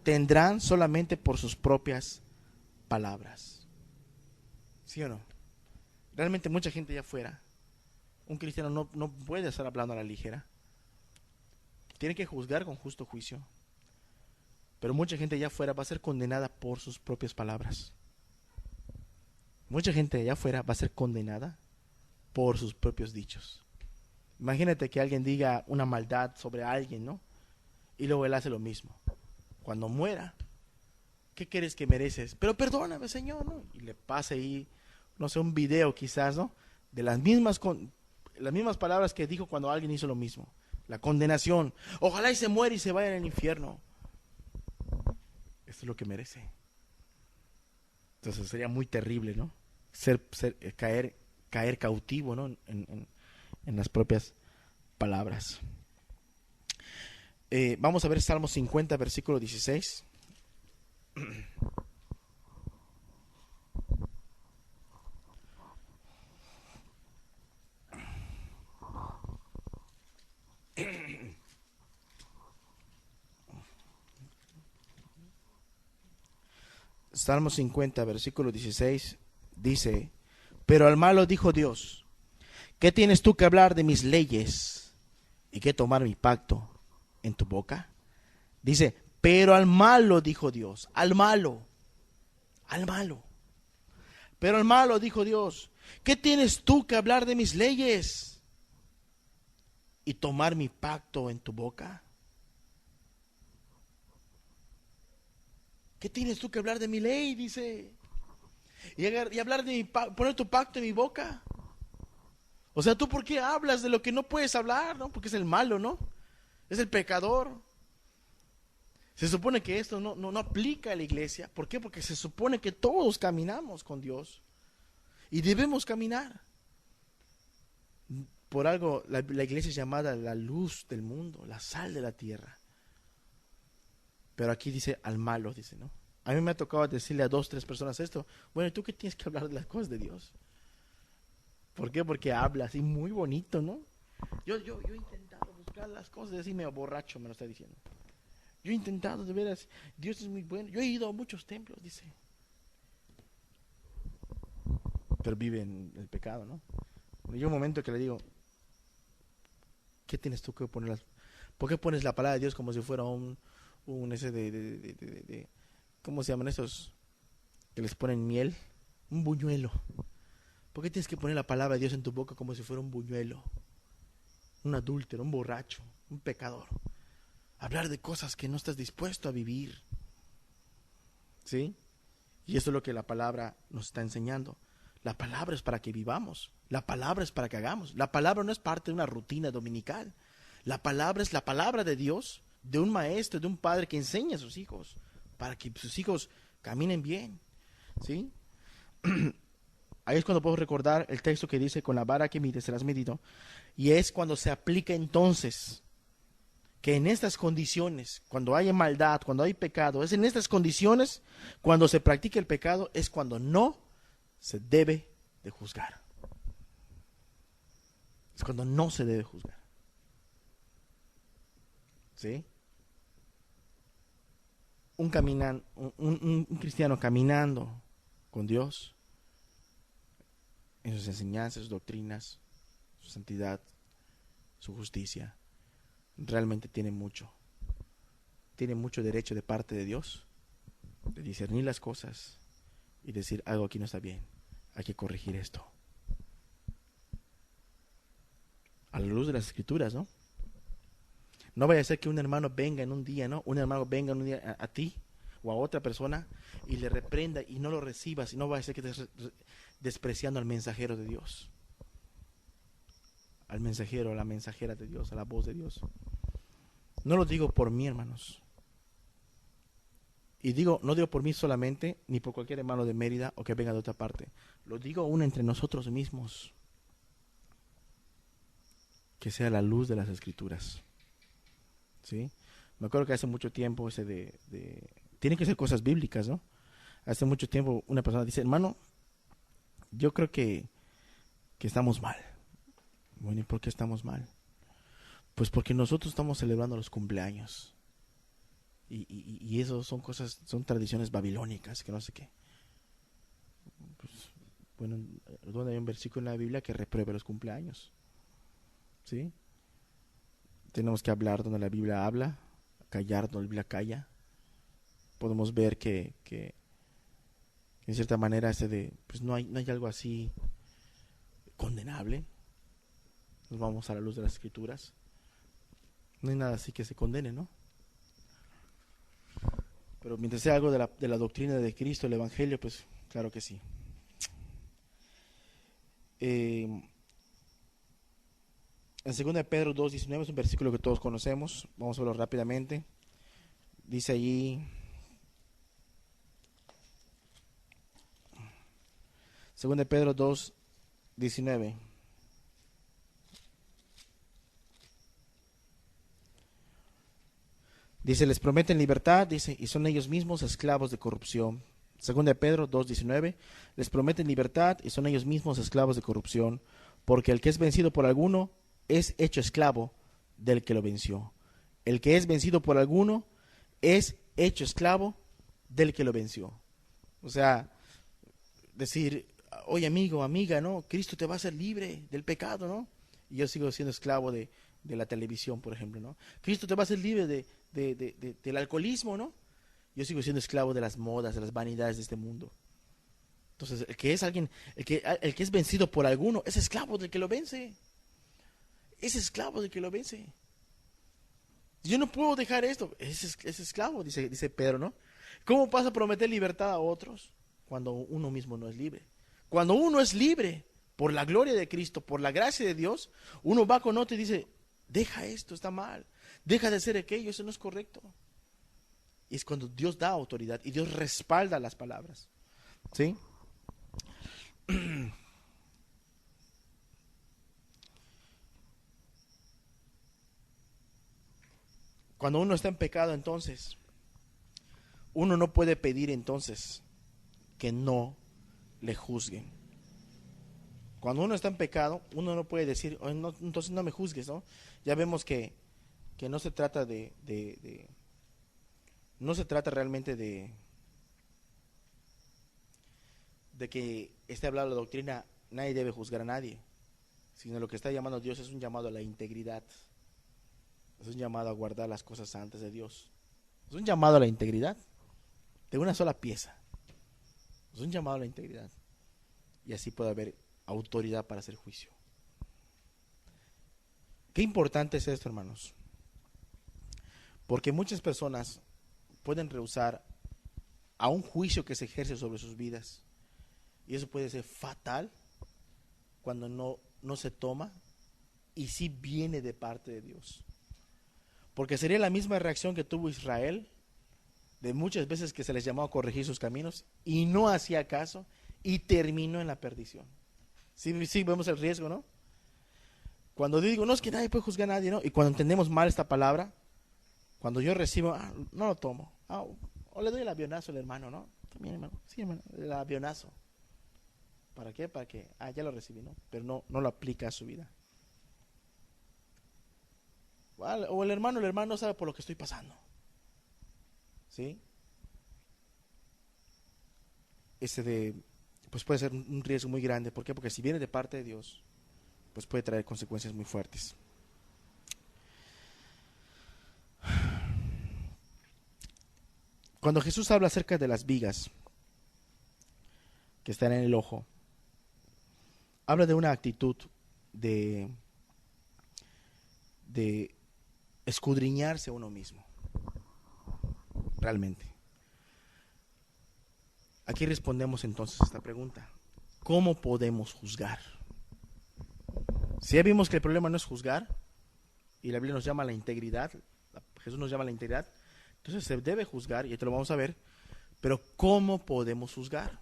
tendrán solamente por sus propias palabras? ¿Sí o no? Realmente mucha gente allá afuera, un cristiano no puede estar hablando a la ligera. Tiene que juzgar con justo juicio. Pero mucha gente allá afuera va a ser condenada por sus propias palabras. Mucha gente allá afuera va a ser condenada por sus propios dichos. Imagínate que alguien diga una maldad sobre alguien, ¿no? Y luego él hace lo mismo. Cuando muera, ¿qué crees que mereces? Pero perdóname, Señor, ¿no? Y le pasa ahí, no sé, un video quizás, ¿no? De las mismas palabras que dijo cuando alguien hizo lo mismo. La condenación. Ojalá y se muera y se vaya al infierno. Esto es lo que merece. Entonces sería muy terrible, ¿no? Caer cautivo, ¿no? En las propias palabras. Vamos a ver Salmo 50, versículo 16. Salmo 50, versículo 16, dice, pero al malo dijo Dios, ¿qué tienes tú que hablar de mis leyes y que tomar mi pacto en tu boca? Dice, pero al malo dijo Dios, al malo. Pero al malo dijo Dios, ¿qué tienes tú que hablar de mis leyes y tomar mi pacto en tu boca? ¿Qué tienes tú que hablar de mi ley? Dice. Y hablar de poner tu pacto en mi boca. O sea, ¿tú por qué hablas de lo que no puedes hablar? ¿No? Porque es el malo, ¿no? Es el pecador. Se supone que esto no aplica a la iglesia. ¿Por qué? Porque se supone que todos caminamos con Dios. Y debemos caminar. Por algo, la iglesia es llamada la luz del mundo, la sal de la tierra. Pero aquí dice al malo, dice, ¿no? A mí me ha tocado decirle a 2, 3 personas esto. Bueno, ¿y tú qué tienes que hablar de las cosas de Dios? ¿Por qué? Porque habla así muy bonito, ¿no? Yo he intentado buscar las cosas, así medio borracho me lo está diciendo. Yo he intentado, de veras, Dios es muy bueno. Yo he ido a muchos templos, dice. Pero vive en el pecado, ¿no? Y un momento que le digo, ¿qué tienes tú que poner? ¿Por qué pones la palabra de Dios como si fuera un ese de ¿cómo se llaman esos que les ponen miel? Un buñuelo. ¿Por qué tienes que poner la palabra de Dios en tu boca como si fuera un buñuelo? Un adúltero, un borracho, un pecador. Hablar de cosas que no estás dispuesto a vivir. ¿Sí? Y eso es lo que la palabra nos está enseñando. La palabra es para que vivamos. La palabra es para que hagamos. La palabra no es parte de una rutina dominical. La palabra es la palabra de Dios, de un maestro, de un padre que enseña a sus hijos, para que sus hijos caminen bien. ¿Sí? Ahí es cuando puedo recordar el texto que dice, con la vara que mides serás medido. Y es cuando se aplica entonces, que en estas condiciones, cuando hay maldad, cuando hay pecado, es en estas condiciones, cuando se practica el pecado, es cuando no se debe de juzgar. Es cuando no se debe juzgar. ¿Sí? Un cristiano caminando con Dios en sus enseñanzas, sus doctrinas, su santidad, su justicia, realmente tiene mucho derecho de parte de Dios de discernir las cosas y decir: algo aquí no está bien, hay que corregir esto. A la luz de las escrituras, ¿no? No vaya a ser que un hermano venga en un día, ¿no? Un hermano venga en un día a ti o a otra persona y le reprenda y no lo recibas, y no vaya a ser que estés despreciando al mensajero de Dios, al mensajero, a la mensajera de Dios, a la voz de Dios. No lo digo por mí, hermanos. Y no digo por mí solamente, ni por cualquier hermano de Mérida o que venga de otra parte. Lo digo aún entre nosotros mismos. Que sea la luz de las escrituras. ¿Sí? Me acuerdo que hace mucho tiempo tienen que ser cosas bíblicas, ¿no? Hace mucho tiempo una persona dice: hermano, yo creo que estamos mal. Bueno, ¿y por qué estamos mal? Pues porque nosotros estamos celebrando los cumpleaños. Y eso son tradiciones babilónicas, que no sé qué. Pues, bueno, donde hay un versículo en la Biblia que repruebe los cumpleaños. ¿Sí? Tenemos que hablar donde la Biblia habla, callar donde la Biblia calla. Podemos ver que en cierta manera pues no hay algo así condenable. Nos vamos a la luz de las escrituras. No hay nada así que se condene, ¿no? Pero mientras sea algo de la doctrina de Cristo, el Evangelio, pues claro que sí. En 2 Pedro 2:19 es un versículo que todos conocemos. Vamos a verlo rápidamente. Dice allí: 2 Pedro 2:19. Dice: les prometen libertad, dice, y son ellos mismos esclavos de corrupción. 2 Pedro 2:19. Les prometen libertad y son ellos mismos esclavos de corrupción, porque el que es vencido por alguno es hecho esclavo del que lo venció. El que es vencido por alguno es hecho esclavo del que lo venció. O sea, decir: oye, amigo, amiga, ¿no? Cristo te va a hacer libre del pecado, ¿no? Y yo sigo siendo esclavo de la televisión, por ejemplo, ¿no? Cristo te va a hacer libre del alcoholismo, ¿no? Yo sigo siendo esclavo de las modas, de las vanidades de este mundo. Entonces, el que es vencido por alguno es esclavo del que lo vence. Es esclavo del que lo vence. Yo no puedo dejar esto. Es esclavo, dice Pedro, ¿no? ¿Cómo vas a prometer libertad a otros cuando uno mismo no es libre? Cuando uno es libre por la gloria de Cristo, por la gracia de Dios, uno va con otro y dice: deja esto, está mal. Deja de hacer aquello, eso no es correcto. Y es cuando Dios da autoridad y Dios respalda las palabras. ¿Sí? Cuando uno está en pecado, entonces, uno no puede pedir entonces que no le juzguen. Cuando uno está en pecado, uno no puede decir: "Oh, no, entonces no me juzgues", ¿no? Ya vemos que no se trata no se trata realmente de que esté hablando la doctrina, nadie debe juzgar a nadie, sino lo que está llamando Dios es un llamado a la integridad. Es un llamado a guardar las cosas santas de Dios. Es un llamado a la integridad de una sola pieza. Es un llamado a la integridad. Y así puede haber autoridad para hacer juicio. Qué importante es esto, hermanos. Porque muchas personas pueden rehusar a un juicio que se ejerce sobre sus vidas. Y eso puede ser fatal cuando no se toma y sí viene de parte de Dios. Porque sería la misma reacción que tuvo Israel de muchas veces que se les llamó a corregir sus caminos y no hacía caso y terminó en la perdición. Sí, vemos el riesgo, ¿no? Cuando digo: no, es que nadie puede juzgar a nadie, ¿no? Y cuando entendemos mal esta palabra, cuando yo recibo, no lo tomo. O le doy el avionazo al hermano, ¿no? También, hermano. Sí, hermano, el avionazo. ¿Para qué? Para que, ya lo recibí, ¿no? Pero no lo aplica a su vida. O el hermano no sabe por lo que estoy pasando. ¿Sí? Pues puede ser un riesgo muy grande. ¿Por qué? Porque si viene de parte de Dios, pues puede traer consecuencias muy fuertes. Cuando Jesús habla acerca de las vigas que están en el ojo, habla de una actitud de, de escudriñarse a uno mismo, realmente. Aquí respondemos entonces a esta pregunta: ¿cómo podemos juzgar? Si ya vimos que el problema no es juzgar, y la Biblia nos llama a la integridad, Jesús nos llama a la integridad, entonces se debe juzgar, y esto lo vamos a ver, pero ¿cómo podemos juzgar?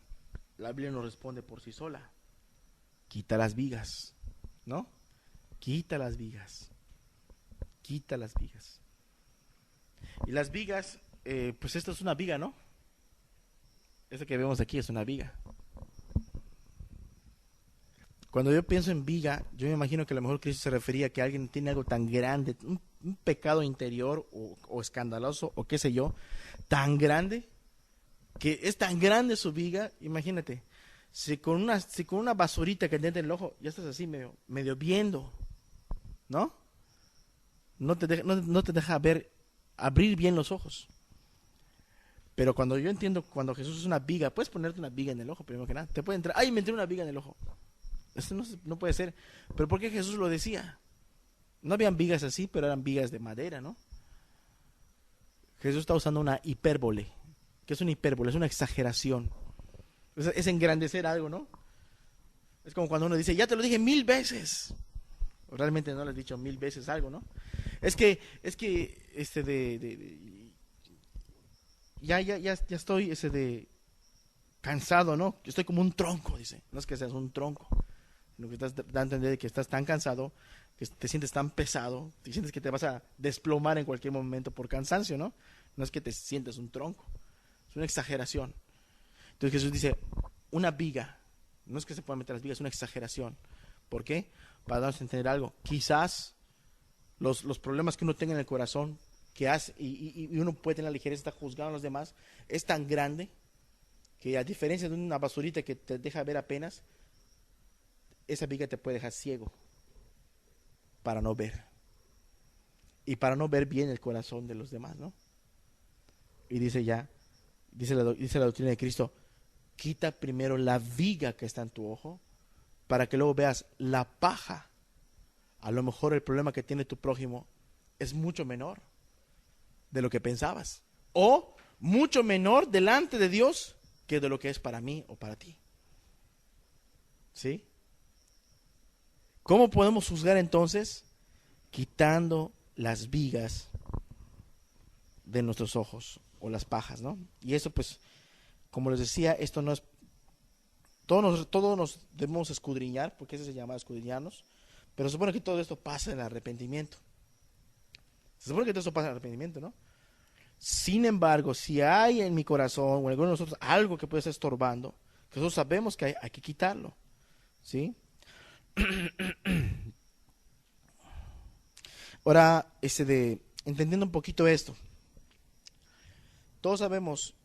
La Biblia nos responde por sí sola: quita las vigas, ¿no? Quita las vigas, quita las vigas. Y las vigas, pues esto es una viga, ¿no? Esto que vemos aquí es una viga. Cuando yo pienso en viga, yo me imagino que a lo mejor Cristo se refería a que alguien tiene algo tan grande, un pecado interior o escandaloso o qué sé yo, tan grande, que es tan grande su viga. Imagínate, si con una basurita que te entra en el ojo, ya estás así medio viendo, ¿no? No te deja abrir bien los ojos. Pero cuando yo entiendo, cuando Jesús es una viga, puedes ponerte una viga en el ojo, primero que nada. Te puede entrar, ¡ay, me entró una viga en el ojo! Esto no puede ser. ¿Pero por qué Jesús lo decía? No habían vigas así, pero eran vigas de madera, ¿no? Jesús está usando una hipérbole. ¿Qué es una hipérbole? Es una exageración. Es engrandecer algo, ¿no? Es como cuando uno dice, ya te lo dije 1000 veces. Realmente no le has dicho 1000 veces algo, ¿no? Es que ya estoy cansado, ¿no? Estoy como un tronco, dice. No es que seas un tronco, sino que estás dando a entender que estás tan cansado, que te sientes tan pesado, te sientes que te vas a desplomar en cualquier momento por cansancio, ¿no? No es que te sientes un tronco, es una exageración. Entonces Jesús dice, una viga, no es que se puedan meter las vigas, es una exageración. ¿Por qué? Para darnos a entender algo. Quizás los problemas que uno tenga en el corazón, que hace, y uno puede tener la ligereza de estar juzgando a los demás, es tan grande que, a diferencia de una basurita que te deja ver apenas, esa viga te puede dejar ciego para no ver, y para no ver bien el corazón de los demás, ¿no? Y dice la doctrina de Cristo: quita primero la viga que está en tu ojo, para que luego veas la paja. A lo mejor el problema que tiene tu prójimo es mucho menor de lo que pensabas, o mucho menor delante de Dios que de lo que es para mí o para ti. ¿Sí? ¿Cómo podemos juzgar entonces? Quitando las vigas de nuestros ojos, o las pajas, ¿no? Y eso, pues, como les decía, esto no es... Todos nos debemos escudriñar, porque eso se llama escudriñarnos, pero se supone que todo esto pasa en el arrepentimiento. Se supone que todo esto pasa en el arrepentimiento, ¿no? Sin embargo, si hay en mi corazón o en alguno de nosotros algo que puede estar estorbando, nosotros sabemos que hay que quitarlo, ¿sí? Ahora, entendiendo un poquito esto, todos sabemos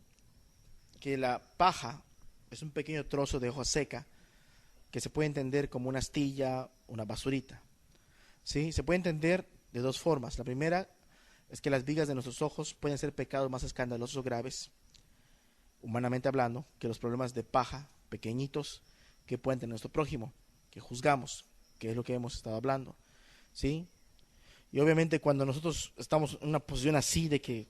que la paja es un pequeño trozo de hoja seca que se puede entender como una astilla, una basurita, ¿sí? Se puede entender de dos formas. La primera es que las vigas de nuestros ojos pueden ser pecados más escandalosos o graves, humanamente hablando, que los problemas de paja pequeñitos que pueden tener nuestro prójimo, que juzgamos, que es lo que hemos estado hablando, ¿sí? Y obviamente cuando nosotros estamos en una posición así de que,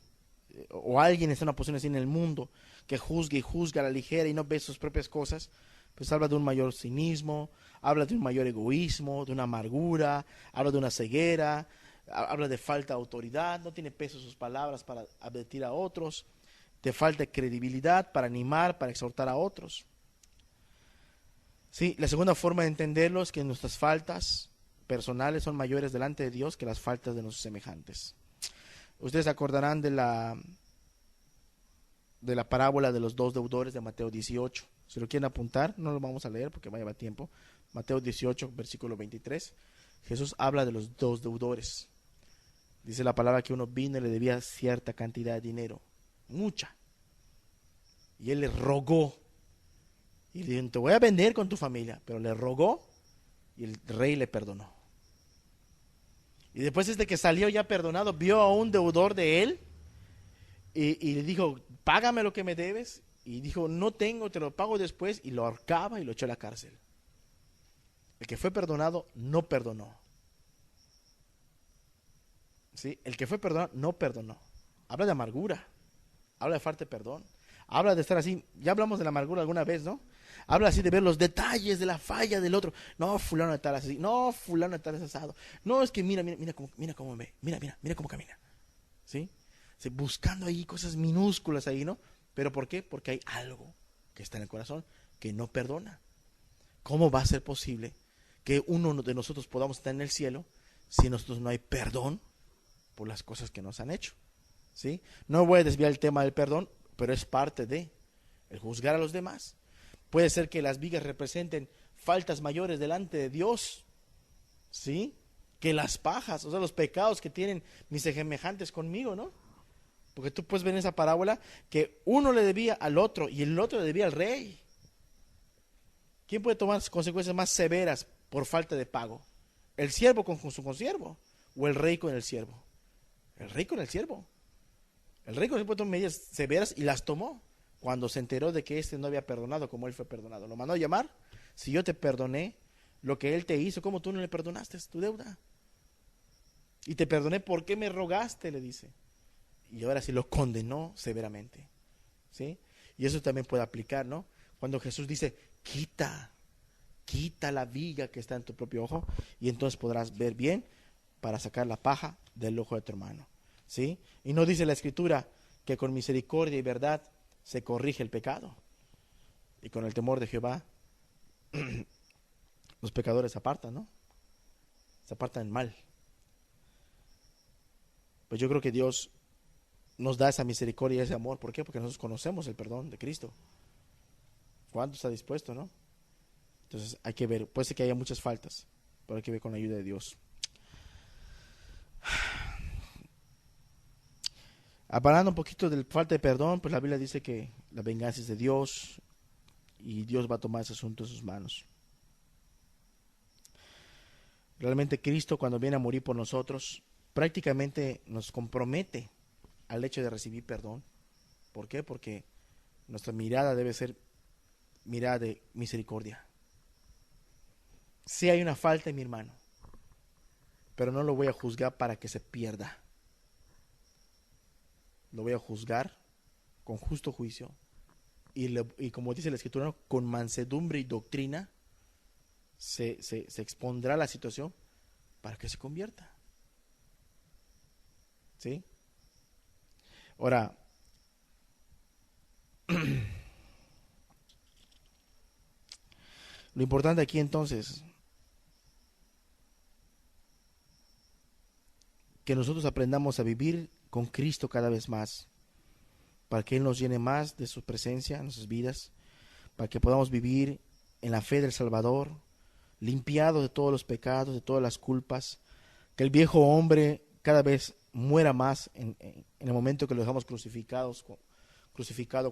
o alguien está en una posición así en el mundo, que juzga y juzga a la ligera y no ve sus propias cosas, pues habla de un mayor cinismo, habla de un mayor egoísmo, de una amargura, habla de una ceguera, habla de falta de autoridad, no tiene peso sus palabras para advertir a otros, de falta de credibilidad para animar, para exhortar a otros. Sí, la segunda forma de entenderlo es que nuestras faltas personales son mayores delante de Dios que las faltas de nuestros semejantes. Ustedes se acordarán de la parábola de los dos deudores de Mateo 18. Si lo quieren apuntar, no lo vamos a leer porque va a llevar tiempo. Mateo 18, versículo 23. Jesús habla de los dos deudores. Dice la palabra que uno vino y le debía cierta cantidad de dinero, mucha. Y él le rogó. Y le dijo, te voy a vender con tu familia. Pero le rogó y el rey le perdonó. Y después este que salió ya perdonado, vio a un deudor de él y le dijo, págame lo que me debes. Y dijo, no tengo, te lo pago después. Y lo ahorcaba y lo echó a la cárcel. El que fue perdonado no perdonó. ¿Sí? El que fue perdonado no perdonó. Habla de amargura. Habla de falta de perdón. Habla de estar así. Ya hablamos de la amargura alguna vez, ¿no? Habla así de ver los detalles de la falla del otro. No, fulano de tal así. No, fulano de tal es asado. No, es que mira cómo ve. Mira cómo camina. ¿Sí? Sí, buscando ahí cosas minúsculas ahí, ¿no? ¿Pero por qué? Porque hay algo que está en el corazón que no perdona. ¿Cómo va a ser posible que uno de nosotros podamos estar en el cielo si nosotros no hay perdón por las cosas que nos han hecho? ¿Sí? No voy a desviar el tema del perdón, pero es parte de el juzgar a los demás. Puede ser que las vigas representen faltas mayores delante de Dios, ¿sí? Que las pajas, o sea, los pecados que tienen mis semejantes conmigo, ¿no? Porque tú puedes ver en esa parábola que uno le debía al otro y el otro le debía al rey. ¿Quién puede tomar consecuencias más severas por falta de pago? ¿El siervo con su consiervo o el rey con el siervo? El rey con el siervo. El rey con el siervo tomó medidas severas y las tomó cuando se enteró de que éste no había perdonado como él fue perdonado. Lo mandó a llamar. Si yo te perdoné lo que él te hizo, ¿cómo tú no le perdonaste tu deuda? Y te perdoné, ¿por qué me rogaste? Le dice. Y ahora sí lo condenó severamente, ¿sí? Y eso también puede aplicar, ¿no? Cuando Jesús dice, quita la viga que está en tu propio ojo y entonces podrás ver bien para sacar la paja del ojo de tu hermano, ¿sí? Y no dice la Escritura que con misericordia y verdad se corrige el pecado y con el temor de Jehová los pecadores se apartan, ¿no? Se apartan del mal. Pues yo creo que Dios nos da esa misericordia y ese amor. ¿Por qué? Porque nosotros conocemos el perdón de Cristo. ¿Cuánto está dispuesto, no? Entonces hay que ver, puede ser que haya muchas faltas, pero hay que ver con la ayuda de Dios. Hablando un poquito de la falta de perdón, pues la Biblia dice que la venganza es de Dios y Dios va a tomar ese asunto en sus manos. Realmente Cristo, cuando viene a morir por nosotros, prácticamente nos compromete al hecho de recibir perdón. ¿Por qué? Porque nuestra mirada debe ser mirada de misericordia. Sí hay una falta en mi hermano, pero no lo voy a juzgar para que se pierda. Lo voy a juzgar con justo juicio y como dice la Escritura, ¿no? Con mansedumbre y doctrina se expondrá la situación para que se convierta. ¿Sí? Ahora, lo importante aquí entonces, que nosotros aprendamos a vivir con Cristo cada vez más, para que Él nos llene más de su presencia en nuestras vidas, para que podamos vivir en la fe del Salvador, limpiado de todos los pecados, de todas las culpas, que el viejo hombre cada vez muera más en el momento que lo dejamos crucificado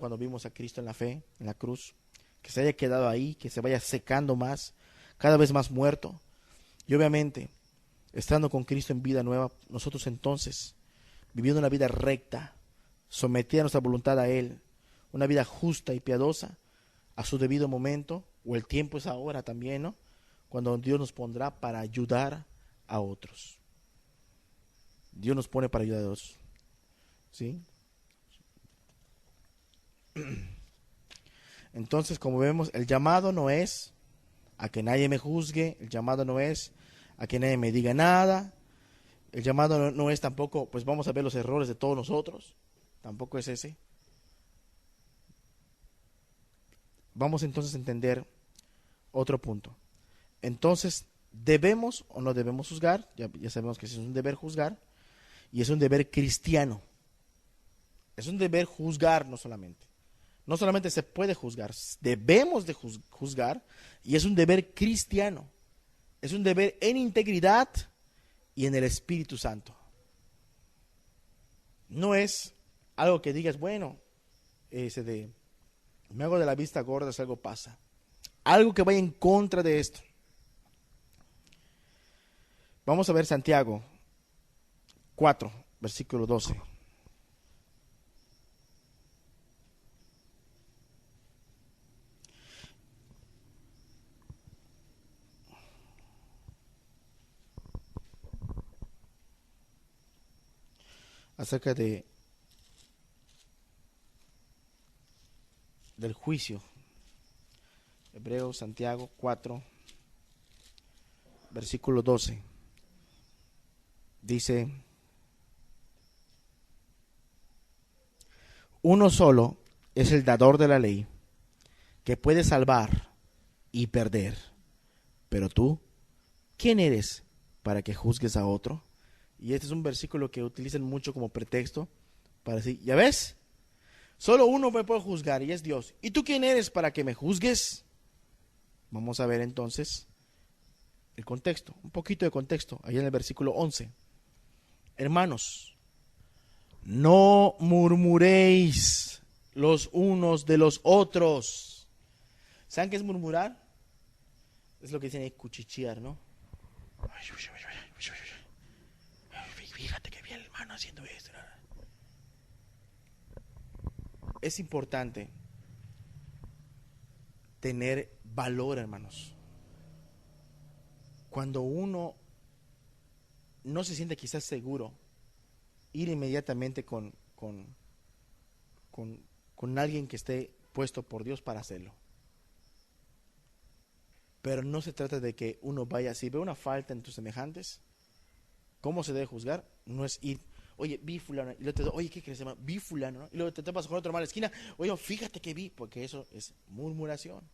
cuando vimos a Cristo en la fe, en la cruz, que se haya quedado ahí, que se vaya secando más, cada vez más muerto. Y obviamente, estando con Cristo en vida nueva, nosotros entonces, viviendo una vida recta, sometida nuestra voluntad a Él, una vida justa y piadosa, a su debido momento, o el tiempo es ahora también, ¿no? Cuando Dios nos pondrá para ayudar a otros. Dios nos pone para ayudar a otros, ¿sí? Entonces, como vemos, el llamado no es a que nadie me juzgue, el llamado no es a que nadie me diga nada, el llamado no es tampoco, pues vamos a ver los errores de todos nosotros, tampoco es ese. Vamos entonces a entender otro punto. Entonces, ¿debemos o no debemos juzgar? Ya sabemos que es un deber juzgar y es un deber cristiano. Es un deber juzgar no solamente. No solamente se puede juzgar, debemos de juzgar y es un deber cristiano. Es un deber en integridad y en el Espíritu Santo. no es algo que digas, bueno, me hago de la vista gorda si algo pasa. Algo que vaya en contra de esto. Vamos a ver Santiago 4, versículo 12. Acerca del juicio. Hebreos, Santiago 4, versículo 12. Dice: uno solo es el dador de la ley, que puede salvar y perder. Pero tú, ¿quién eres para que juzgues a otro? Y este es un versículo que utilizan mucho como pretexto para decir, ¿ya ves? Solo uno me puede juzgar y es Dios. ¿Y tú quién eres para que me juzgues? Vamos a ver entonces el contexto, un poquito de contexto, allá en el versículo 11. Hermanos, no murmuréis los unos de los otros. ¿Saben qué es murmurar? Es lo que dicen ahí, cuchichear, ¿no? Fíjate que vi al hermano haciendo esto. Es importante tener valor, hermanos. Cuando uno no se siente quizás seguro, ir inmediatamente con alguien que esté puesto por Dios para hacerlo. Pero no se trata de que uno vaya, si ve una falta en tus semejantes, ¿cómo se debe juzgar? No es ir, oye, vi fulano, y luego te digo, oye, ¿qué crees? Vi fulano, ¿no? Y luego te tapas con otro hermano en la esquina, oye, fíjate que vi, porque eso es murmuración.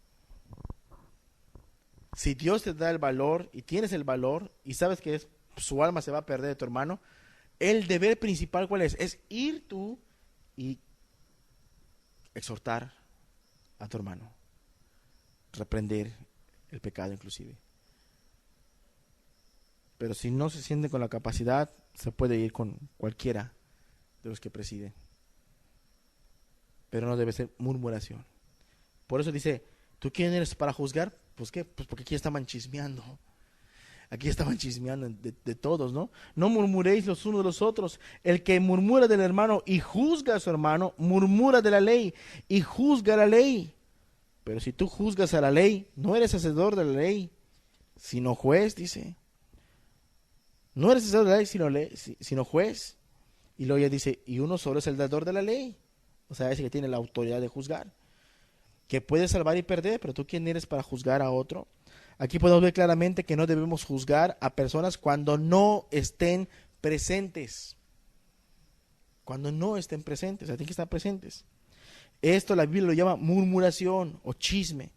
Si Dios te da el valor y tienes el valor y sabes que su alma se va a perder de tu hermano, el deber principal, ¿cuál es? Es ir tú y exhortar a tu hermano, reprender el pecado inclusive. Pero si no se siente con la capacidad, se puede ir con cualquiera de los que presiden. Pero no debe ser murmuración. Por eso dice, ¿tú quién eres para juzgar? Pues qué, pues porque aquí estaban chismeando. Aquí estaban chismeando de todos, ¿no? No murmuréis los unos de los otros. El que murmura del hermano y juzga a su hermano, murmura de la ley y juzga la ley. Pero si tú juzgas a la ley, no eres hacedor de la ley, sino juez, dice. No eres hacedor de la ley, sino juez. Y luego ya dice, y uno solo es el dador de la ley. O sea, ese que tiene la autoridad de juzgar. Que puede salvar y perder, pero tú quién eres para juzgar a otro. Aquí podemos ver claramente que no debemos juzgar a personas cuando no estén presentes. Cuando no estén presentes, o sea, tienen que estar presentes. Esto la Biblia lo llama murmuración o chisme.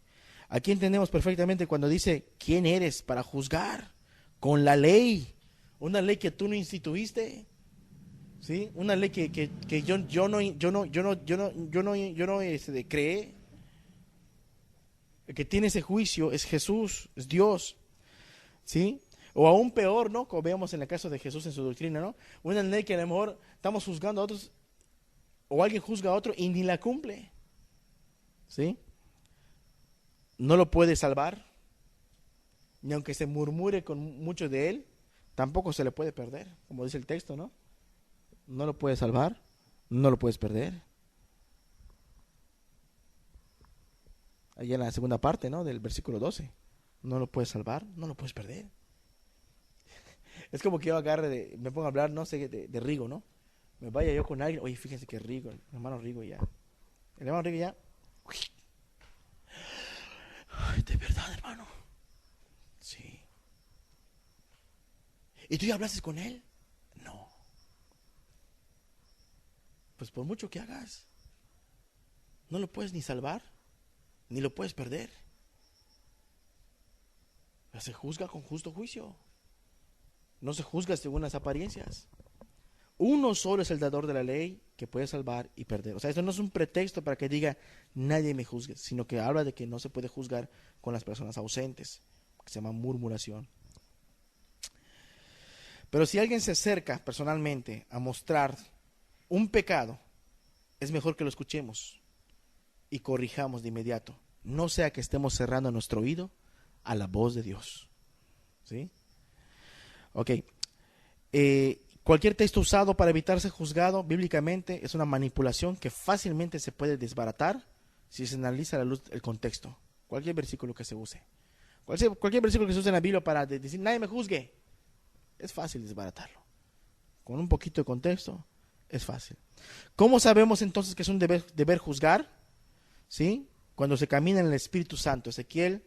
Aquí entendemos perfectamente cuando dice, ¿quién eres para juzgar? Con la ley. Una ley que tú no instituiste. ¿Sí? Una ley que yo no creé. El que tiene ese juicio es Jesús, es Dios, ¿sí? O aún peor, ¿no? Como vemos en el caso de Jesús en su doctrina, ¿no? Una ley que a lo mejor estamos juzgando a otros, o alguien juzga a otro y ni la cumple, ¿sí? No lo puede salvar, ni aunque se murmure con mucho de él, tampoco se le puede perder, como dice el texto, ¿no? No lo puedes salvar, no lo puedes perder. Allá en la segunda parte, ¿no? Del versículo 12. No lo puedes salvar, no lo puedes perder. Es como que yo agarre, me pongo a hablar, no sé, de Rigo, ¿no? Me vaya yo con alguien, oye, fíjense que Rigo, el hermano Rigo ya. El hermano Rigo ya. Uy. Ay, de verdad, hermano. Sí. ¿Y tú ya hablaste con él? No. Pues por mucho que hagas, no lo puedes ni salvar, ni lo puedes perder. Se juzga con justo juicio. No se juzga según las apariencias. Uno solo es el dador de la ley que puede salvar y perder. O sea, esto no es un pretexto para que diga nadie me juzgue, sino que habla de que no se puede juzgar con las personas ausentes, que se llama murmuración. Pero si alguien se acerca personalmente a mostrar un pecado, es mejor que lo escuchemos y corrijamos de inmediato. No sea que estemos cerrando nuestro oído a la voz de Dios. ¿Sí? Ok. Cualquier texto usado para evitar ser juzgado bíblicamente es una manipulación que fácilmente se puede desbaratar si se analiza a la luz del contexto. Cualquier versículo que se use. Cualquier versículo que se use en la Biblia para decir nadie me juzgue. Es fácil desbaratarlo. Con un poquito de contexto es fácil. ¿Cómo sabemos entonces que es un deber juzgar? ¿Sí? Cuando se camina en el Espíritu Santo. Ezequiel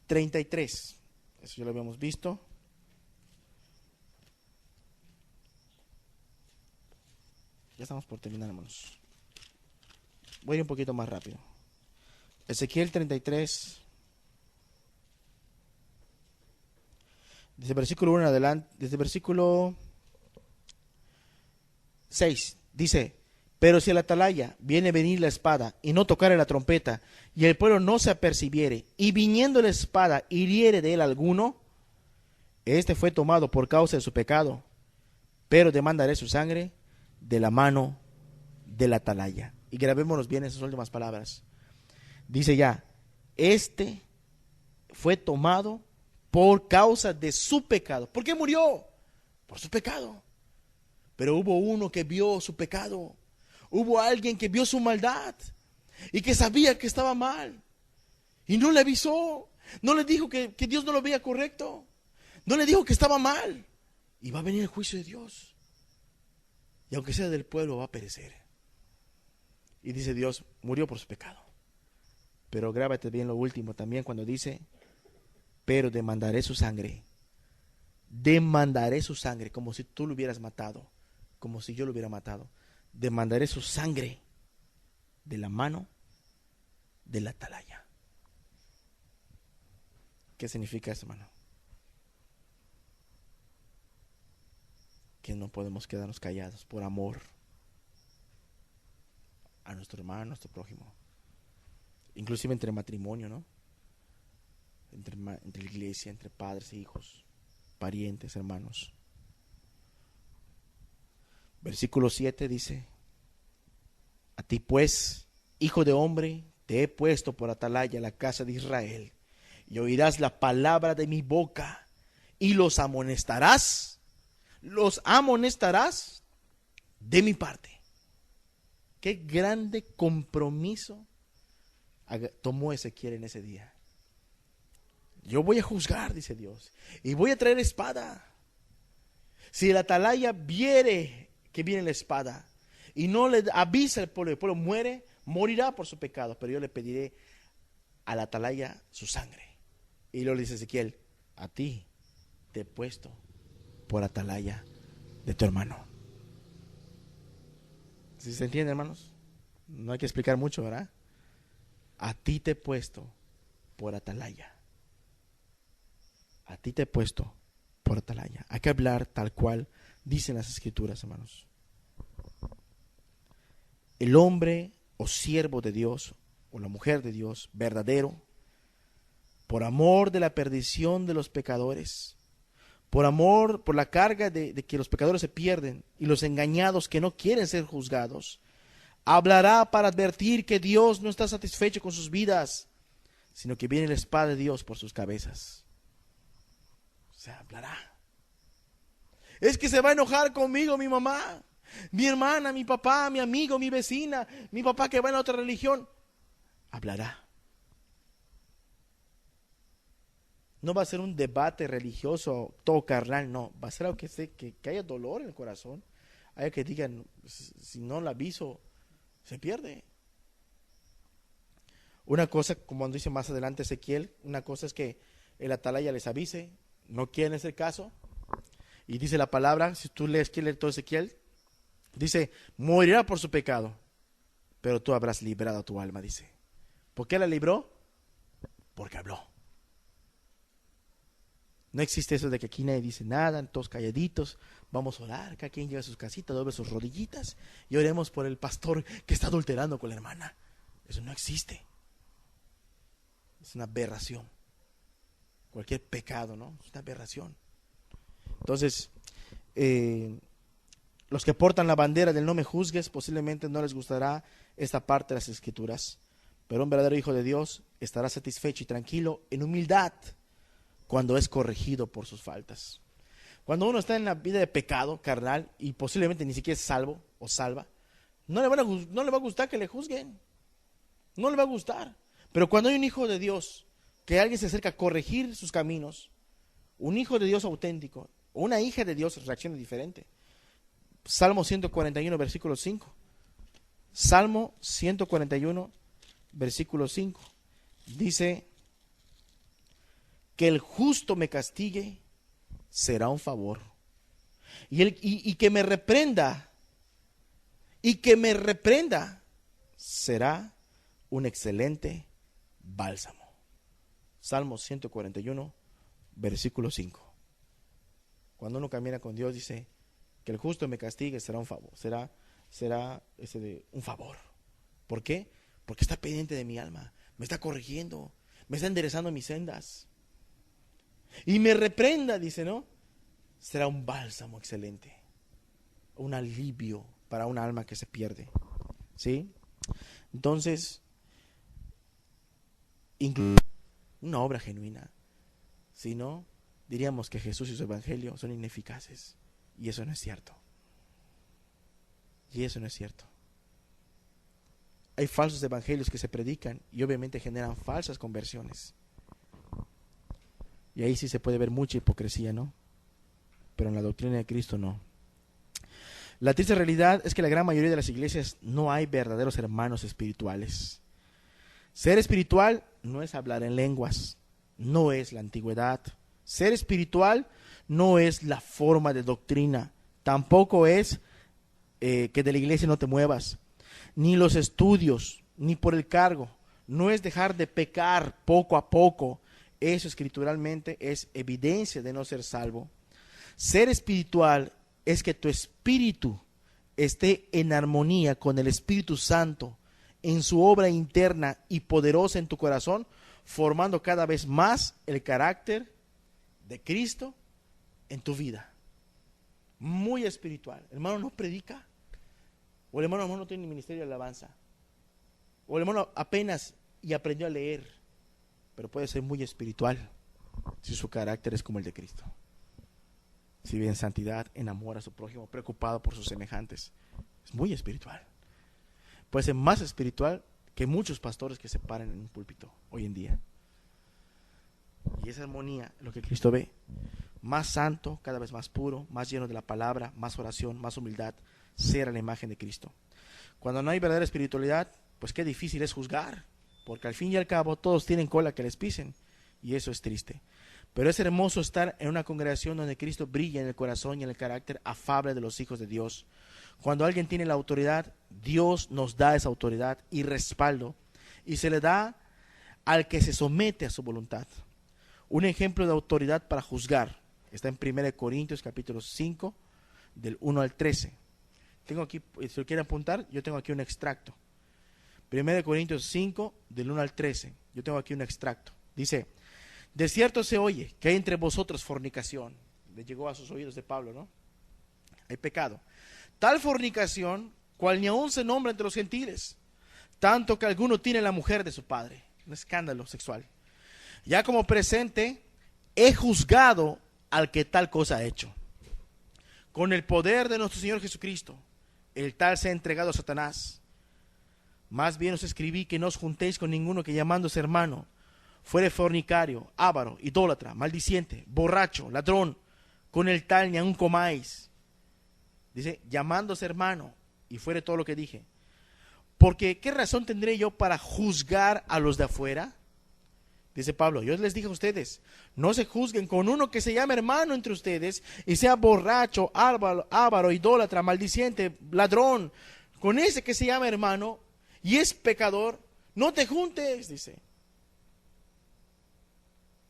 33. Eso ya lo habíamos visto. Ya estamos por terminar, hermanos. Voy a ir un poquito más rápido. Ezequiel 33. Desde el versículo 1 en adelante, desde el versículo 6, dice: pero si el atalaya viene a venir la espada y no tocare la trompeta, y el pueblo no se apercibiere, y viniendo la espada hiriere de él alguno, este fue tomado por causa de su pecado, pero demandaré su sangre de la mano del atalaya. Y grabémonos bien esas últimas palabras. Dice ya, este fue tomado por causa de su pecado. ¿Por qué murió? Por su pecado. Pero hubo uno que vio su pecado. Hubo alguien que vio su maldad y que sabía que estaba mal. Y no le avisó. No le dijo que Dios no lo veía correcto. No le dijo que estaba mal. Y va a venir el juicio de Dios. Y aunque sea del pueblo, va a perecer. Y dice Dios, murió por su pecado. Pero grábate bien lo último también cuando dice, pero demandaré su sangre. Demandaré su sangre, como si tú lo hubieras matado, como si yo lo hubiera matado. Demandaré su sangre de la mano del atalaya. ¿Qué significa eso, hermano? Que no podemos quedarnos callados por amor a nuestro hermano, a nuestro prójimo. Inclusive entre matrimonio, ¿no? Entre iglesia, entre padres e hijos, parientes, hermanos. Versículo 7 dice: a ti pues, hijo de hombre, te he puesto por atalaya la casa de Israel, y oirás la palabra de mi boca, y los amonestarás de mi parte. Qué grande compromiso tomó Ezequiel en ese día. Yo voy a juzgar, dice Dios, y voy a traer espada. Si el atalaya viere que viene la espada y no le avisa al pueblo, el pueblo morirá por su pecado, pero yo le pediré al atalaya su sangre. Y luego le dice Ezequiel: a ti te he puesto por atalaya de tu hermano. ¿Sí se entiende, hermanos? No hay que explicar mucho, ¿verdad? A ti te he puesto por atalaya. A ti te he puesto por atalaya. Hay que hablar tal cual dicen las escrituras, hermanos. El hombre o siervo de Dios o la mujer de Dios verdadero, por amor de la perdición de los pecadores, por amor, por la carga de que los pecadores se pierden y los engañados que no quieren ser juzgados, hablará para advertir que Dios no está satisfecho con sus vidas, sino que viene la espada de Dios por sus cabezas. O sea, hablará. Es que se va a enojar conmigo mi mamá, mi hermana, mi papá, mi amigo, mi vecina, mi papá que va en otra religión. Hablará. No va a ser un debate religioso, todo carnal, no. Va a ser algo que haya dolor en el corazón. Haya que digan, si no la aviso, se pierde. Una cosa, como dice más adelante Ezequiel, una cosa es que el atalaya les avise, no quieren ese caso. Y dice la palabra, si tú lees todo Ezequiel, dice, morirá por su pecado, pero tú habrás librado tu alma, dice. ¿Por qué la libró? Porque habló. No existe eso de que aquí nadie dice nada, todos calladitos, vamos a orar, cada quien llega a sus casitas, doble sus rodillitas y oremos por el pastor que está adulterando con la hermana. Eso no existe. Es una aberración. Cualquier pecado, ¿no? Es una aberración. Entonces, los que portan la bandera del no me juzgues, posiblemente no les gustará esta parte de las Escrituras. Pero un verdadero hijo de Dios estará satisfecho y tranquilo en humildad cuando es corregido por sus faltas. Cuando uno está en la vida de pecado carnal y posiblemente ni siquiera es salvo o salva, no le va a gustar que le juzguen. No le va a gustar. Pero cuando hay un hijo de Dios, que alguien se acerca a corregir sus caminos, un hijo de Dios auténtico, o una hija de Dios, reacciona diferente. Salmo 141, versículo 5. Salmo 141, versículo 5. Dice: que el justo me castigue será un favor. Y que me reprenda, será un excelente bálsamo. Salmo 141, versículo 5. Cuando uno camina con Dios, dice que el justo me castigue será un favor, será un favor. ¿Por qué? Porque está pendiente de mi alma, me está corrigiendo, me está enderezando mis sendas. Y me reprenda, dice, ¿no? Será un bálsamo excelente, un alivio para un alma que se pierde. ¿Sí? Entonces, una obra genuina. Si no, diríamos que Jesús y su evangelio son ineficaces. Y eso no es cierto. Hay falsos evangelios que se predican y obviamente generan falsas conversiones. Y ahí sí se puede ver mucha hipocresía, ¿no? Pero en la doctrina de Cristo no. La triste realidad es que en la gran mayoría de las iglesias no hay verdaderos hermanos espirituales. Ser espiritual no es hablar en lenguas, no es la antigüedad. Ser espiritual no es la forma de doctrina, tampoco es que de la iglesia no te muevas, ni los estudios, ni por el cargo. No es dejar de pecar poco a poco. Eso escrituralmente es evidencia de no ser salvo. Ser espiritual es que tu espíritu esté en armonía con el Espíritu Santo en su obra interna y poderosa en tu corazón, formando cada vez más el carácter de Cristo en tu vida. Muy espiritual. El hermano no predica, o el hermano no tiene ministerio de alabanza, o el hermano apenas y aprendió a leer, pero puede ser muy espiritual si su carácter es como el de Cristo. Si vive en santidad, en amor a su prójimo, preocupado por sus semejantes, es muy espiritual. Puede ser más espiritual que muchos pastores que se paran en un púlpito hoy en día. Y esa armonía es lo que Cristo ve. Más santo, cada vez más puro, más lleno de la palabra, más oración, más humildad, ser a la imagen de Cristo. Cuando no hay verdadera espiritualidad, pues qué difícil es juzgar, porque al fin y al cabo todos tienen cola que les pisen, y eso es triste. Pero es hermoso estar en una congregación donde Cristo brilla en el corazón y en el carácter afable de los hijos de Dios. Cuando alguien tiene la autoridad, Dios nos da esa autoridad y respaldo, y se le da al que se somete a su voluntad. Un ejemplo de autoridad para juzgar está en 1 Corintios capítulo 5, del 1 al 13. Tengo aquí, si lo quieren apuntar, yo tengo aquí un extracto. 1 Corintios 5, del 1 al 13. Yo tengo aquí un extracto. Dice: de cierto se oye que hay entre vosotros fornicación. Le llegó a sus oídos de Pablo, ¿no? Hay pecado. Tal fornicación, cual ni aún se nombra entre los gentiles, tanto que alguno tiene la mujer de su padre. Un escándalo sexual. Ya como presente, he juzgado al que tal cosa ha hecho. Con el poder de nuestro Señor Jesucristo, el tal se ha entregado a Satanás. Más bien os escribí que no os juntéis con ninguno que llamándose hermano fuere fornicario, avaro, idólatra, maldiciente, borracho, ladrón. Con el tal ni aun comáis. Dice, llamándose hermano, y fuere todo lo que dije. Porque, ¿qué razón tendré yo para juzgar a los de afuera? Dice Pablo, yo les dije a ustedes, no se juzguen con uno que se llame hermano entre ustedes y sea borracho, avaro, idólatra, maldiciente, ladrón. Con ese que se llama hermano y es pecador, no te juntes, dice.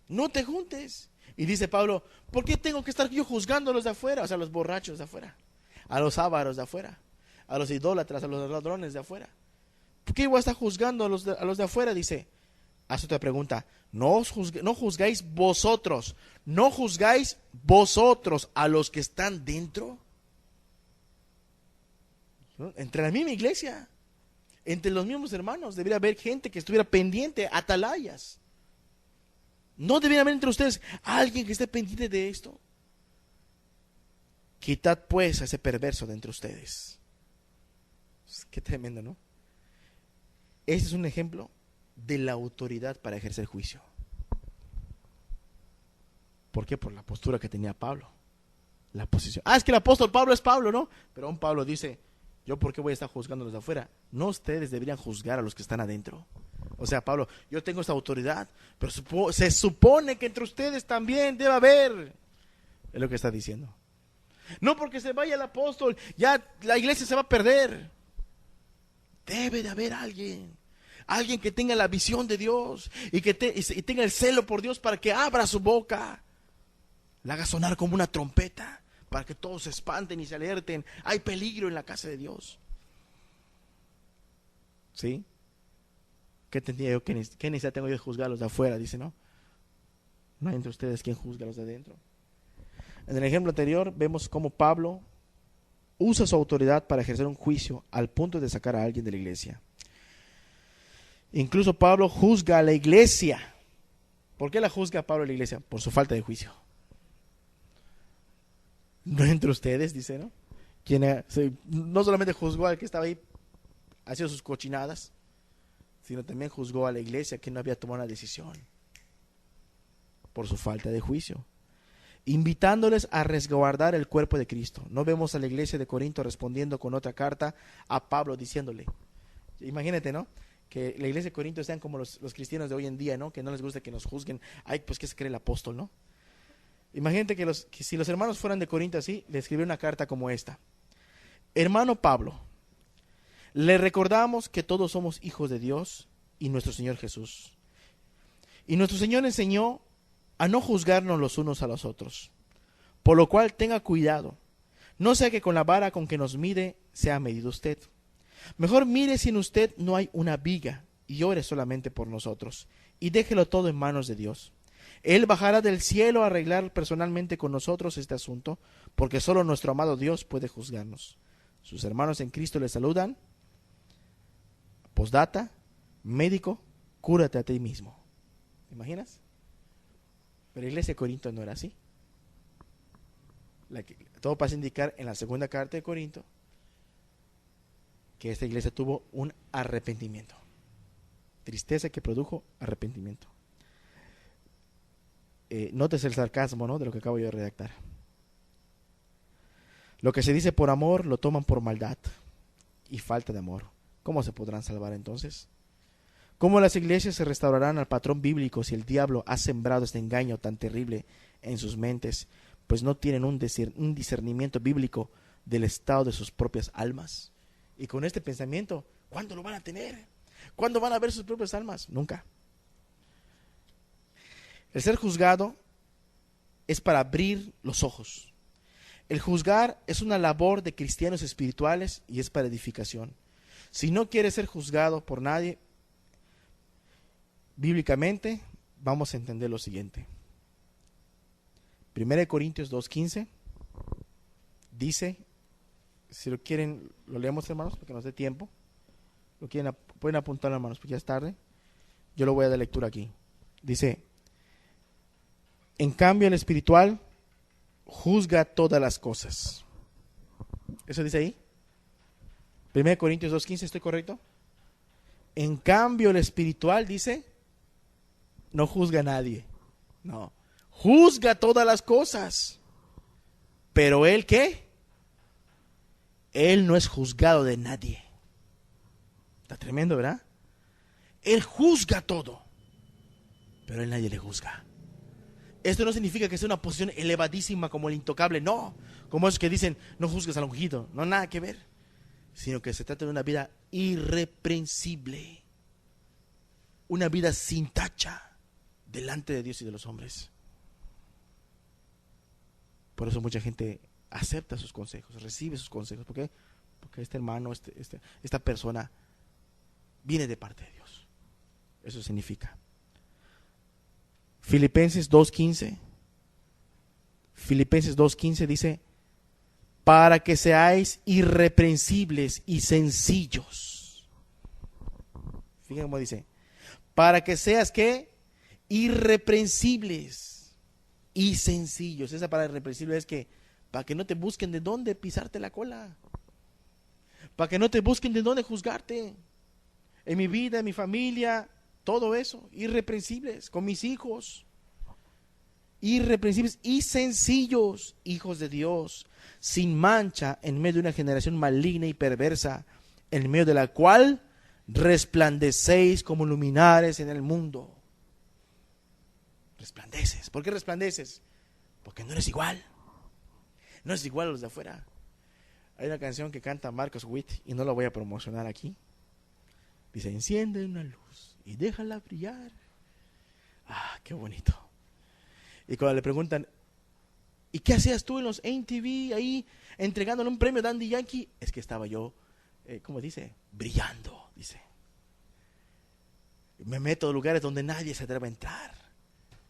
No te juntes. Y dice Pablo, ¿por qué tengo que estar yo juzgando a los de afuera? O sea, a los borrachos de afuera, a los ávaros de afuera, a los idólatras, a los ladrones de afuera. ¿Por qué voy a estar juzgando a los de afuera? Dice, haz otra pregunta. No juzgáis vosotros, no juzgáis vosotros a los que están dentro. ¿no? Entre la misma iglesia, entre los mismos hermanos, debería haber gente que estuviera pendiente, atalayas. No debería haber entre ustedes alguien que esté pendiente de esto. Quitad pues a ese perverso de entre ustedes. Qué tremendo, ¿no? Este es un ejemplo de la autoridad para ejercer juicio. ¿Por qué? Por la postura que tenía Pablo. La posición. Es que el apóstol Pablo es Pablo, ¿no? Pero aún Pablo dice, ¿yo por qué voy a estar juzgando a los de afuera? No, ustedes deberían juzgar a los que están adentro. O sea, Pablo, yo tengo esta autoridad, pero se supone que entre ustedes también debe haber. Es lo que está diciendo. No porque se vaya el apóstol, ya la iglesia se va a perder. Debe de haber alguien que tenga la visión de Dios y que y tenga el celo por Dios para que abra su boca, la haga sonar como una trompeta, para que todos se espanten y se alerten. Hay peligro en la casa de Dios. ¿Sí? ¿Qué tendría yo? ¿Qué necesidad tengo yo de juzgar a los de afuera? Dice, ¿no? No hay entre ustedes quien juzga a los de adentro. En el ejemplo anterior vemos cómo Pablo usa su autoridad para ejercer un juicio al punto de sacar a alguien de la iglesia. Incluso Pablo juzga a la iglesia. ¿Por qué la juzga Pablo a la iglesia? Por su falta de juicio. No entre ustedes, dice, ¿no? No solamente juzgó al que estaba ahí haciendo sus cochinadas, sino también juzgó a la iglesia que no había tomado una decisión por su falta de juicio, invitándoles a resguardar el cuerpo de Cristo. No vemos a la iglesia de Corinto respondiendo con otra carta a Pablo diciéndole, imagínate, ¿no? Que la iglesia de Corinto sean como los cristianos de hoy en día, ¿no? Que no les gusta que nos juzguen. Ay, pues ¿qué se cree el apóstol, no? Imagínate que si los hermanos fueran de Corinto así, le escribió una carta como esta. Hermano Pablo, le recordamos que todos somos hijos de Dios y nuestro Señor Jesús. Y nuestro Señor enseñó a no juzgarnos los unos a los otros. Por lo cual tenga cuidado. No sea que con la vara con que nos mide sea medido usted. Mejor mire si en usted no hay una viga y ore solamente por nosotros. Y déjelo todo en manos de Dios. Él bajará del cielo a arreglar personalmente con nosotros este asunto, porque solo nuestro amado Dios puede juzgarnos. Sus hermanos en Cristo le saludan. Postdata, médico, cúrate a ti mismo. ¿Te imaginas? Pero la iglesia de Corinto no era así. Todo pasa a indicar en la segunda carta de Corinto que esta iglesia tuvo un arrepentimiento. Tristeza que produjo arrepentimiento. Notes el sarcasmo, ¿no? De lo que acabo yo de redactar. Lo que se dice por amor lo toman por maldad y falta de amor. ¿Cómo se podrán salvar entonces? ¿Cómo las iglesias se restaurarán al patrón bíblico si el diablo ha sembrado este engaño tan terrible en sus mentes, pues no tienen un discernimiento bíblico del estado de sus propias almas? Y con este pensamiento, ¿cuándo lo van a tener? ¿Cuándo van a ver sus propias almas? Nunca. El ser juzgado es para abrir los ojos. El juzgar es una labor de cristianos espirituales y es para edificación. Si no quieres ser juzgado por nadie, bíblicamente vamos a entender lo siguiente. 1 Corintios 2:15 dice, si lo quieren, lo leemos, hermanos, porque nos dé tiempo. Pueden apuntar, hermanos, porque ya es tarde. Yo lo voy a dar lectura aquí. Dice, en cambio el espiritual juzga todas las cosas. ¿Eso dice ahí? 1 Corintios 2:15, ¿estoy correcto? En cambio el espiritual dice, no juzga a nadie. No, juzga todas las cosas. Pero él, ¿qué? Él no es juzgado de nadie. Está tremendo, ¿verdad? Él juzga todo, pero a él nadie le juzga. Esto no significa que sea una posición elevadísima como el intocable, no. Como esos que dicen, no juzgues al ungido, no, nada que ver. Sino que se trata de una vida irreprensible. Una vida sin tacha delante de Dios y de los hombres. Por eso mucha gente acepta sus consejos, recibe sus consejos. ¿Por qué? Porque este hermano, esta persona viene de parte de Dios. Eso significa. Filipenses 2:15 dice, para que seáis irreprensibles y sencillos. Fíjense cómo dice, para que seas, ¿qué? Irreprensibles y sencillos. Esa palabra irreprensible es que, para que no te busquen de dónde pisarte la cola, para que no te busquen de dónde juzgarte, en mi vida, en mi familia, todo eso, irreprensibles, con mis hijos, irreprensibles y sencillos, hijos de Dios, sin mancha, en medio de una generación maligna y perversa, en medio de la cual resplandecéis como luminares en el mundo. Resplandeces. ¿Por qué resplandeces? Porque no eres igual. No eres igual a los de afuera. Hay una canción que canta Marcos Witt y no la voy a promocionar aquí. Dice, enciende una luz y déjala brillar. Ah, qué bonito. Y cuando le preguntan, ¿y qué hacías tú en los MTV ahí entregándole un premio a Daddy Yankee? Es que estaba yo, ¿cómo dice? Brillando, dice. Me meto a lugares donde nadie se atreve a entrar.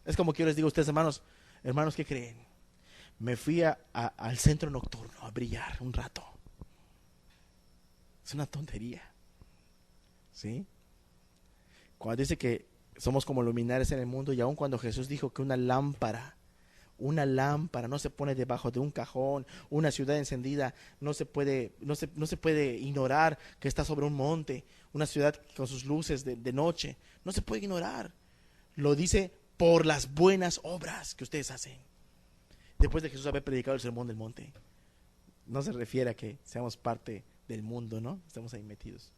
Es como que yo les digo a ustedes, hermanos, ¿qué creen? Me fui al centro nocturno a brillar un rato. Es una tontería. ¿Sí? Cuando dice que somos como luminares en el mundo, y aun cuando Jesús dijo que una lámpara no se pone debajo de un cajón, una ciudad encendida no se puede ignorar que está sobre un monte, una ciudad con sus luces de noche, no se puede ignorar. Lo dice por las buenas obras que ustedes hacen. Después de Jesús haber predicado el sermón del monte, no se refiere a que seamos parte del mundo, ¿no? Estamos ahí metidos,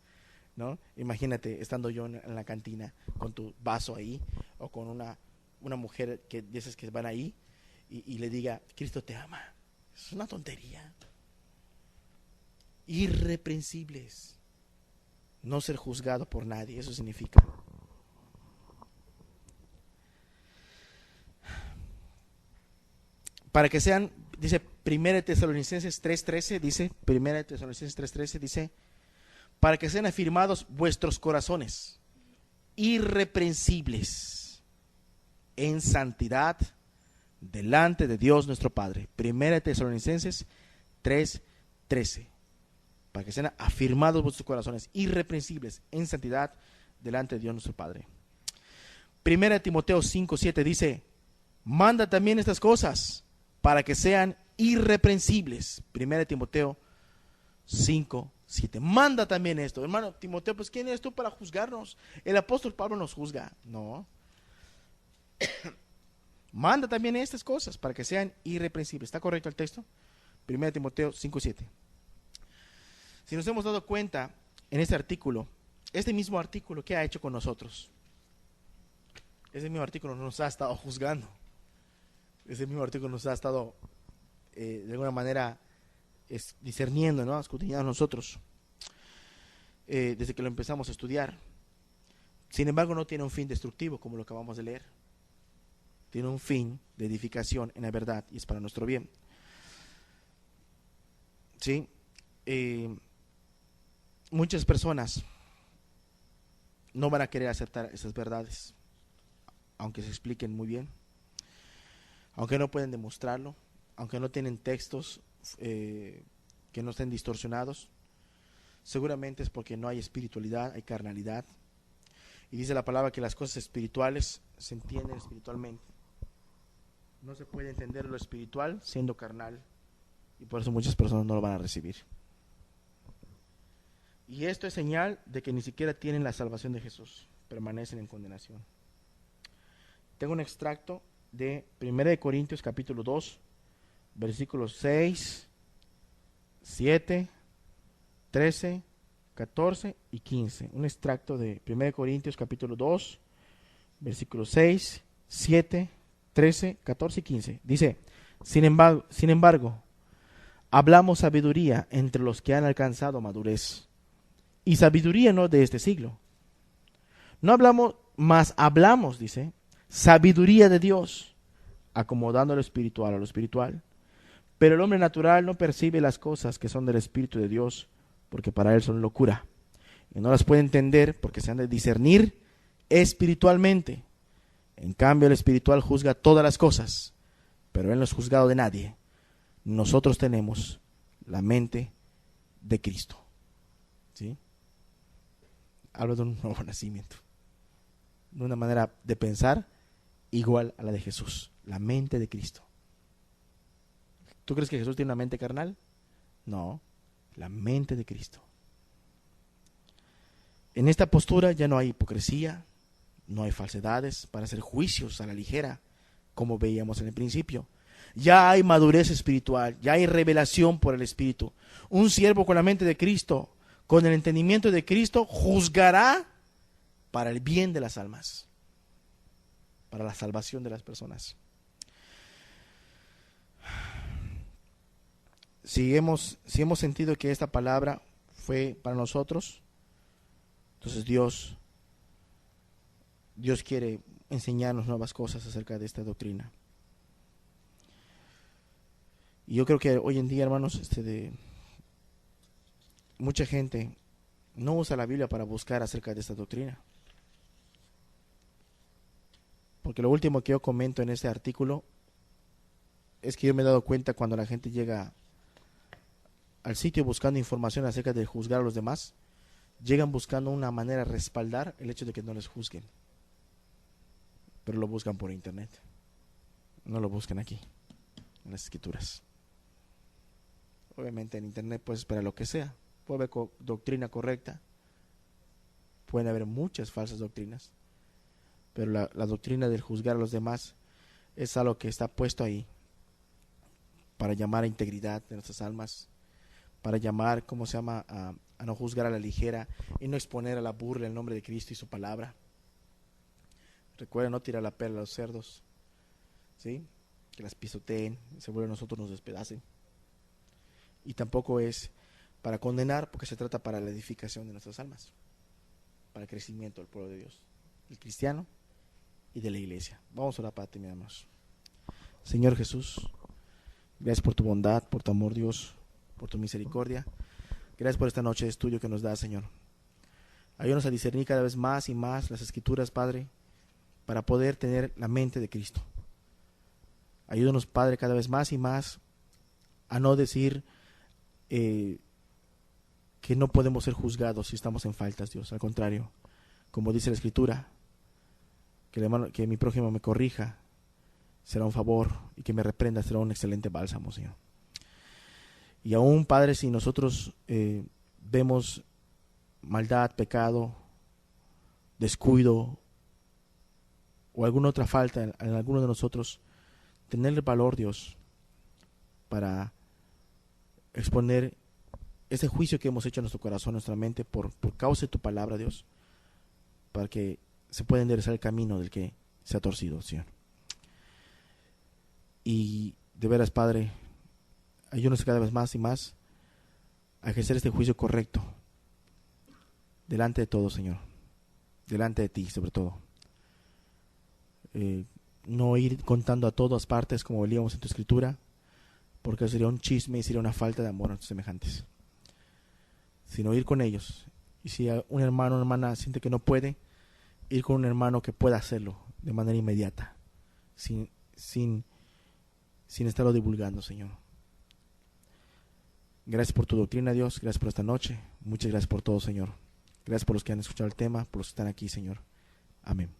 ¿no? Imagínate estando yo en la cantina con tu vaso ahí, o con una mujer de esas que van ahí y le diga, Cristo te ama. Es una tontería. Irreprensibles, no ser juzgado por nadie, eso significa. Para que sean, dice 1 Tesalonicenses 3:13, dice 1 Tesalonicenses 3:13, dice, para que sean afirmados vuestros corazones, irreprensibles en santidad delante de Dios nuestro Padre. 1 Tesalonicenses 3:13, para que sean afirmados vuestros corazones, irreprensibles en santidad delante de Dios nuestro Padre. 1 Timoteo 5:7 dice, manda también estas cosas para que sean irreprensibles. 1 Timoteo 5:7. Manda también esto. Hermano Timoteo, pues ¿quién eres tú para juzgarnos? El apóstol Pablo nos juzga. No. Manda también estas cosas para que sean irreprensibles. ¿Está correcto el texto? 1 Timoteo 5:7. Si nos hemos dado cuenta en este artículo, este mismo artículo, ¿qué ha hecho con nosotros? Ese mismo artículo nos ha estado juzgando. Ese mismo artículo nos ha estado de alguna manera discerniendo, ¿no? Escudriñando a nosotros desde que lo empezamos a estudiar. Sin embargo, no tiene un fin destructivo como lo acabamos de leer. Tiene un fin de edificación en la verdad y es para nuestro bien. ¿Sí? Muchas personas no van a querer aceptar esas verdades, aunque se expliquen muy bien, aunque no pueden demostrarlo, aunque no tienen textos que no estén distorsionados. Seguramente es porque no hay espiritualidad, hay carnalidad. Y dice la palabra que las cosas espirituales se entienden espiritualmente. No se puede entender lo espiritual siendo carnal, y por eso muchas personas no lo van a recibir. Y esto es señal de que ni siquiera tienen la salvación de Jesús, permanecen en condenación. Tengo un extracto de 1 Corintios capítulo 2, versículos 6, 7, 13, 14 y 15. Un extracto de 1 Corintios capítulo 2, versículos 6, 7, 13, 14 y 15. Dice, sin embargo, hablamos sabiduría entre los que han alcanzado madurez, y sabiduría no de este siglo. No hablamos, mas hablamos, dice, sabiduría de Dios, acomodando lo espiritual a lo espiritual. Pero el hombre natural no percibe las cosas que son del Espíritu de Dios, porque para él son locura, y no las puede entender porque se han de discernir espiritualmente. En cambio, el espiritual juzga todas las cosas, pero él no es juzgado de nadie. Nosotros tenemos la mente de Cristo. ¿Sí? Habla de un nuevo nacimiento, de una manera de pensar igual a la de Jesús, la mente de Cristo. ¿Tú crees que Jesús tiene una mente carnal? No, la mente de Cristo. En esta postura ya no hay hipocresía, no hay falsedades para hacer juicios a la ligera, como veíamos en el principio. Ya hay madurez espiritual, ya hay revelación por el Espíritu. Un siervo con la mente de Cristo, con el entendimiento de Cristo, juzgará para el bien de las almas, para la salvación de las personas. Si hemos sentido que esta palabra fue para nosotros, entonces Dios quiere enseñarnos nuevas cosas acerca de esta doctrina. Y yo creo que hoy en día, hermanos, mucha gente no usa la Biblia para buscar acerca de esta doctrina. Porque lo último que yo comento en este artículo es que yo me he dado cuenta cuando la gente llega al sitio buscando información acerca de juzgar a los demás, llegan buscando una manera de respaldar el hecho de que no les juzguen. Pero lo buscan por internet. No lo buscan aquí, en las escrituras. Obviamente en internet puedes esperar lo que sea. Puede haber doctrina correcta. Pueden haber muchas falsas doctrinas. Pero la doctrina del juzgar a los demás es algo que está puesto ahí para llamar a integridad de nuestras almas, para llamar, a no juzgar a la ligera y no exponer a la burla el nombre de Cristo y su palabra. Recuerda no tirar la pela a los cerdos, ¿sí? Que las pisoteen y seguro nosotros nos despedacen. Y tampoco es para condenar, porque se trata para la edificación de nuestras almas, para el crecimiento del pueblo de Dios, el cristiano y de la iglesia. Vamos a orar para terminar, hermanos. Señor Jesús, gracias por tu bondad, por tu amor, Dios, por tu misericordia. Gracias por esta noche de estudio que nos da, Señor. Ayúdanos a discernir cada vez más y más las Escrituras, Padre, para poder tener la mente de Cristo. Ayúdanos, Padre, cada vez más y más a no decir que no podemos ser juzgados si estamos en faltas, Dios. Al contrario, como dice la Escritura, que mi prójimo me corrija será un favor, y que me reprenda será un excelente bálsamo, Señor. Y aún, Padre, si nosotros vemos maldad, pecado, descuido o alguna otra falta en alguno de nosotros, tener el valor, Dios, para exponer ese juicio que hemos hecho en nuestro corazón, en nuestra mente, por causa de tu palabra, Dios, para que se pueda enderezar el camino del que se ha torcido, Señor. Y de veras, Padre, ayúdanos cada vez más y más a ejercer este juicio correcto delante de todos, Señor, delante de ti, sobre todo. No ir contando a todas partes como leíamos en tu Escritura, porque sería un chisme y sería una falta de amor a nuestros semejantes, sino ir con ellos. Y si un hermano o hermana siente que no puede, ir con un hermano que pueda hacerlo de manera inmediata, sin estarlo divulgando, Señor. Gracias por tu doctrina, Dios. Gracias por esta noche. Muchas gracias por todo, Señor. Gracias por los que han escuchado el tema, por los que están aquí, Señor. Amén.